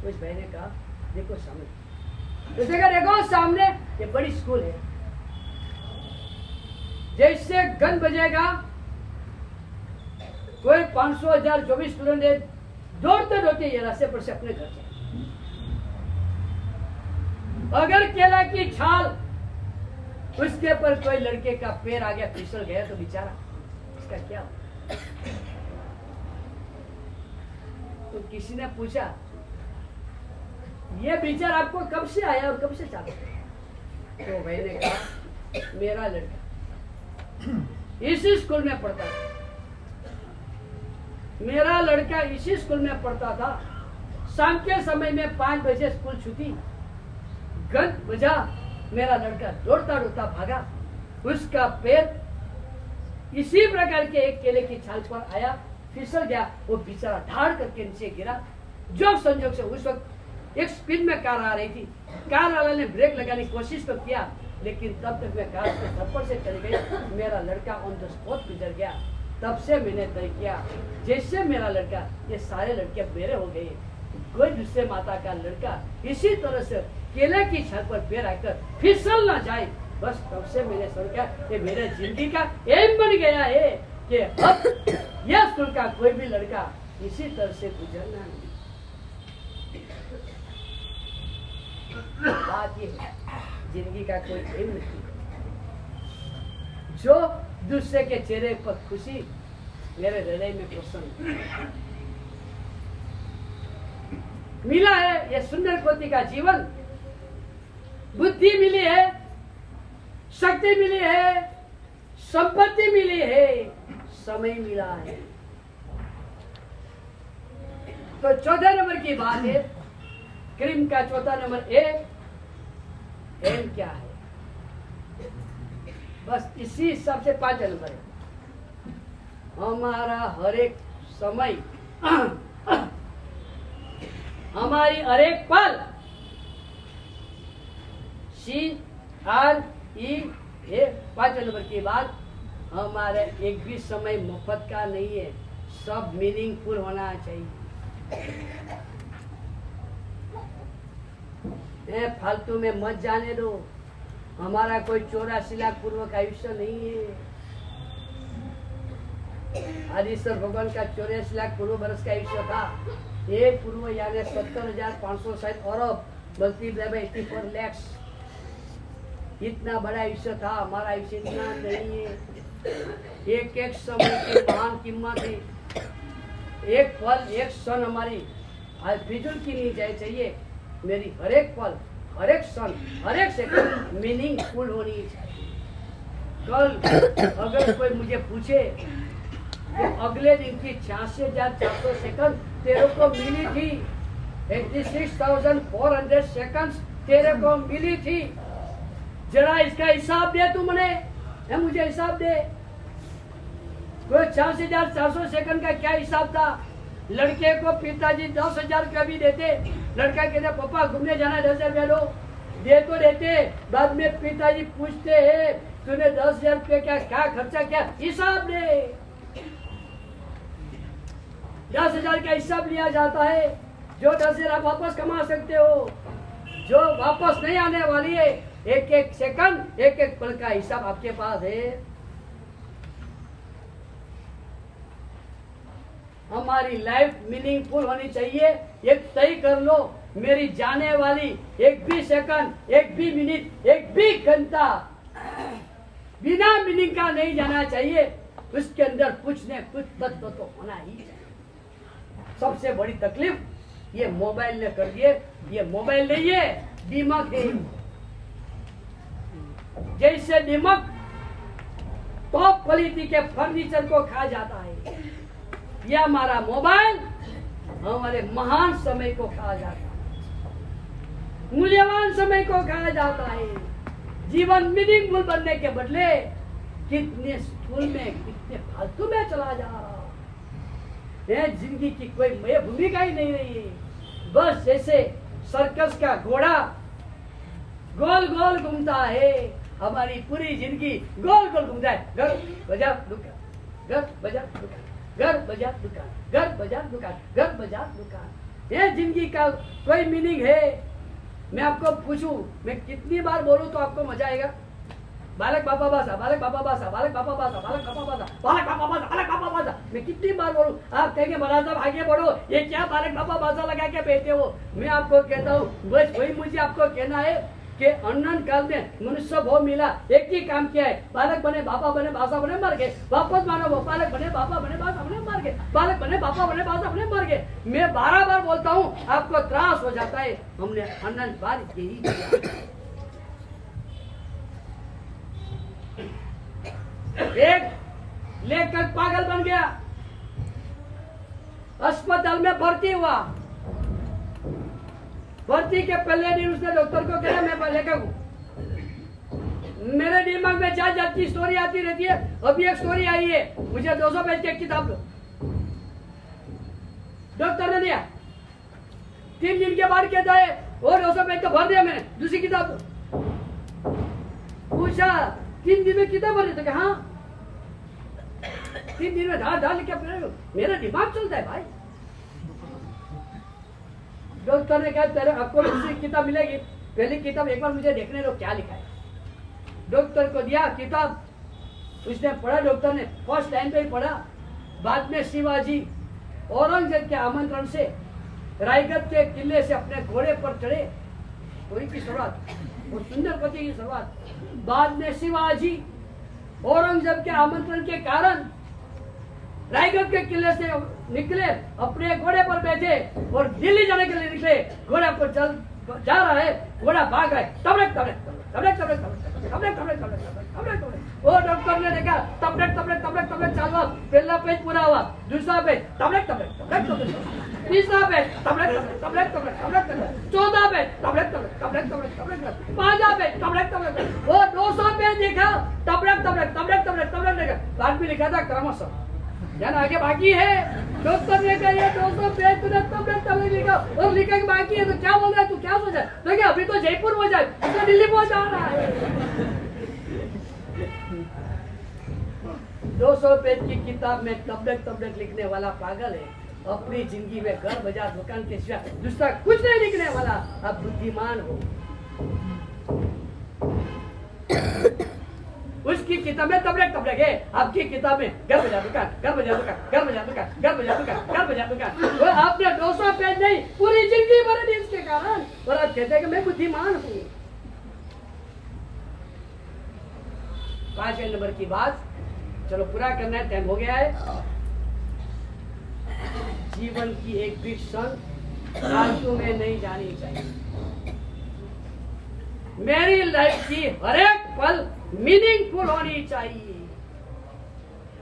उस भाई ने कहा, देखो सामने, उसने कहा देखो सामने ये बड़ी स्कूल है, जैसे गन बजेगा कोई 500,000 24 स्टूडेंट दौड़ते दौड़ते ये रास्ते पर से अपने घर जाए। अगर केला की छाल उसके पर कोई लड़के का पैर आ गया, फिसल गया, तो बेचारा इसका क्या? तो किसी ने पूछा, ये विचार आपको कब से आया और कब से चालू? तो भाई ने कहा, मेरा लड़का इसी स्कूल में पढ़ता था, मेरा लड़का इसी स्कूल में पढ़ता था। शाम के समय में 5 बजे स्कूल छूटी, घंट बजा, मेरा लड़का दौड़ता दौड़ता भागा, उसका पैर इसी प्रकार के एक केले की छाल पर आया, फिसल गया, वो बेचारा ढाड़ करके नीचे गिरा। जो संजोग से उस वक्त एक स्पीड में कार आ रही थी, कार वाले ने ब्रेक लगाने की कोशिश तो किया, लेकिन तब तक मैं कार के थप्पड़ से चली गई, मेरा लड़का ऑन द स्पॉट गुजर गया। तब से मैंने तय किया, जैसे मेरा लड़का, ये सारे लड़के मेरे हो गए, कोई दूसरे माता का लड़का इसी तरह से केले की छाल पर पैर आकर फिसल ना जाए। बस तब से मैंने सोचा ये मेरे जिंदगी का एम बन गया है कि अब यह स्कूल का कोई भी लड़का इसी तरह से गुजरना नहीं। बात ये है, जिंदगी का कोई एम नहीं, जो दूसरे के चेहरे पर खुशी मेरे हृदय में प्रसन्न मिला है। ये सुंदर कोटि का जीवन, बुद्धि मिली है, शक्ति मिली है, संपत्ति मिली है, समय मिला है। तो 14 नंबर की बात है, क्रीम का चौथा नंबर एम क्या है? बस इसी हिसाब से 5 नंबर है। हमारा हर एक समय, हमारी हर एक पल, CRE 5 नंबर की बात, हमारे एक भी समय मुफ्त का नहीं है, सब मीनिंगफुल होना चाहिए। फालतू में मत जाने दो, हमारा कोई 84 लाख पूर्व का आयुष्य नहीं है। आदिश्वर भगवान का 84 लाख पूर्व वर्ष का आयुष्य था। एक पूर्व यानी 70,560 अरब मल्टीप्लाई बाय 84 लाख, इतना बड़ा आयुष्य था। हमारा आयुष्य इतना नहीं है। एक एक समय की महान कीमत है। एक पल, एक क्षण हमारी फिजूल की नहीं जाए चाहिए। मेरी हर एक पल, हर एक क्षण, हर एक सेकंड मीनिंगफुल होनी चाहिए। कल अगर कोई मुझे पूछे कि अगले दिन की 86,400 सेकंड तेरे को मिली थी, 86,400 सेकंड तेरे को मिली थी, जरा इसका हिसाब दे तू मुझे हिसाब दे। कोई 86,400 सेकंड का क्या हिसाब था? लड़के को पिताजी 10,000 रुपया भी देते, लड़का कहते पापा घूमने जाना 10,000 रुपया लो, दे तो देते, बाद में पिताजी पूछते हैं तूने 10,000 रुपये क्या खर्चा किया, हिसाब दे। 10,000 का हिसाब लिया जाता है, जो 10,000 आप वापस कमा सकते हो, जो वापस नहीं आने वाली है। एक एक सेकंड, एक एक पल का हिसाब आपके पास है। हमारी लाइफ मीनिंगफुल होनी चाहिए। एक तय कर लो, मेरी जाने वाली एक भी सेकंड, एक भी मिनट, एक भी घंटा बिना मीनिंग का नहीं जाना चाहिए। उसके अंदर कुछ न कुछ तत्व तो होना ही चाहिए। सबसे बड़ी तकलीफ ये मोबाइल ने कर दिए। ये मोबाइल नहीं है, दिमाग है। जैसे दिमाग टॉप क्वालिटी के फर्नीचर को खा जाता है, यह हमारा मोबाइल हमारे महान समय को खा जाता है, मूल्यवान समय को खा जाता है। जीवन मीनिंगफुल बनने के बदले कितने स्थूल में, कितने फालतू में चला जा रहा है। जिंदगी की कोई भूमिका ही नहीं रही है। बस जैसे सर्कस का घोड़ा गोल गोल घूमता है, हमारी पूरी जिंदगी गोल गोल घूमता है। घर बाजार दुकान, घर बाजार दुकान, घर बाजार दुकान, घर बाजार दुकान, घर बाजार दुकान। ये जिंदगी का कोई मीनिंग है? मैं आपको पूछूं, मैं कितनी बार बोलूं तो आपको मजा आएगा? बालक बाबा बासा, बालक बाबा बासा, बालक बाबा बासा, बालक बाबा बासा, बालक बाबा बासा, बालक बाबा बासा। मैं कितनी बार बोलूं? आप कहेंगे महाराज साहब आगे बढ़ो, ये क्या बालक बाबा बासा लगा के बैठे हो? मैं आपको कहता हूँ, बस वही मुझे आपको कहना है कि अनंत काल में मनुष्य भाव मिला, एक ही काम किया है, बालक बने, बापा बने, भाषा बने, मर गए, वापस मानो, बालक बने, बापा बने, भाषा बने, मर गए, बालक बने, बापा बने, भाषा बने, मर गए। मैं 12 बार बोलता हूँ, आपको त्रास हो जाता है। हमने अनंत बार यही किया। एक लेखक पागल बन गया, अस्पताल में भर्ती हुआ। भर्ती के पहले दिन उसने डॉक्टर को कहा मैं लेखक हूँ। मेरे दिमाग में जात जात की स्टोरी आती रहती है। अभी एक स्टोरी आई है, मुझे 200 पेज की एक किताब दो। डॉक्टर ने दिया, 3 दिन के बाद कहता है और 200 पेज का भर दिया मैंने, दूसरी किताब दो। पूछा 3 दिन में किताब भर दी? हाँ 3 दिन में ढाल लिख के मेरा दिमाग चलता है भाई। डॉक्टर ने कहा तेरे आपको दूसरी किताब मिलेगी, पहली किताब एक बार मुझे देखने दो क्या लिखा है। डॉक्टर को दिया किताब, उसने पढ़ा। डॉक्टर ने फर्स्ट लाइन पे ही पढ़ा। बाद में शिवाजी औरंगजेब के आमंत्रण से रायगढ़ के किले से अपने घोड़े पर चढ़े। स्टोरी की शुरुआत, वो सुंदर पति की शुरुआत। बाद में शिवाजी औरंगजेब के आमंत्रण के कारण रायगढ़ के किले से निकले, अपने घोड़े पर बैठे और दिल्ली जाने के लिए निकले। घोड़ा पर चल जा रहा है, घोड़ा भाग रहा है, तबड़क तबड़क तबड़क तबड़क तबड़क तबड़क तबड़क तबड़क। वो डॉक्टर ने देखा तबड़क तबड़क तबड़क तबड़क चालू। पहला पेज पूरा हुआ, दूसरा पेज तबड़क तबड़क तबड़क तबड़क, तीसरा पेज तबड़क तबड़क तबड़क तबड़क तबड़क, चौथा पेज तबड़क तबड़क तबड़क तबड़क तबड़क, पांचवा पेज तबड़क तबड़क। वो 200 पेज देखा, तबड़क तबड़क तबड़क तबड़क तबड़क देखा। बाद में लिखा था क्रमशः, यानी आगे बाकी है। डॉक्टर ने कहा ये 200 पेज तूने तबड़क लिखा और लिखा कि बाकी है, तो क्या बोल रहा है तू? क्या सोचा? तो क्या अभी तो जयपुर हो जाए, तो दिल्ली पहुंच जा रहा है। 200 पेज की किताब में तबड़क लिखने वाला पागल है। अपनी जिंदगी में घर बाजार दुकान के सिवाय दूसरा कुछ नहीं लिखने वाला। आप बुद्धिमान हो। उसकी किताब में तबड़क है, आपकी किताब में घर बाजार दुकान, घर बाजार दुकान, घर बाजार दुकान, घर बाजार दुकान, घर बाजार दुकान। और आपने 200 पेज नहीं, पूरी जिंदगी भर दी इसके कारण, और आप कहते हैं कि मैं बुद्धिमान हूँ। 5वें नंबर की बात, चलो पूरा करना है, टाइम हो गया है। जीवन की एक भी क्षण फालतू में नहीं जानी चाहिए। मेरी लाइफ की हर एक पल मीनिंगफुल होनी चाहिए।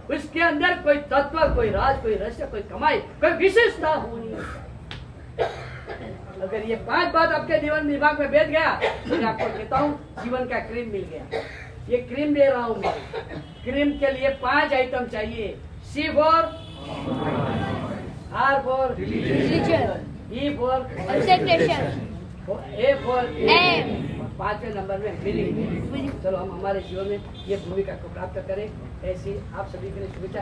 उसके अंदर कोई तत्व, कोई राज, कोई रहस्य, कोई कमाई, कोई विशेषता होनी चाहिए। अगर ये 5 बात आपके जीवन दिमाग में बैठ गया, तो मैं आपको कहता हूँ जीवन का क्रीम मिल गया। ये क्रीम दे रहा हूँ मैं। क्रीम के लिए 5 आइटम चाहिए। C for R for religion, E for concentration, A for aim, 5वें नंबर में मीनिंग। चलो हम हमारे जीवन में ये भूमिका को प्राप्त करें। ऐसी आप सभी के लिए शुभेच्छा।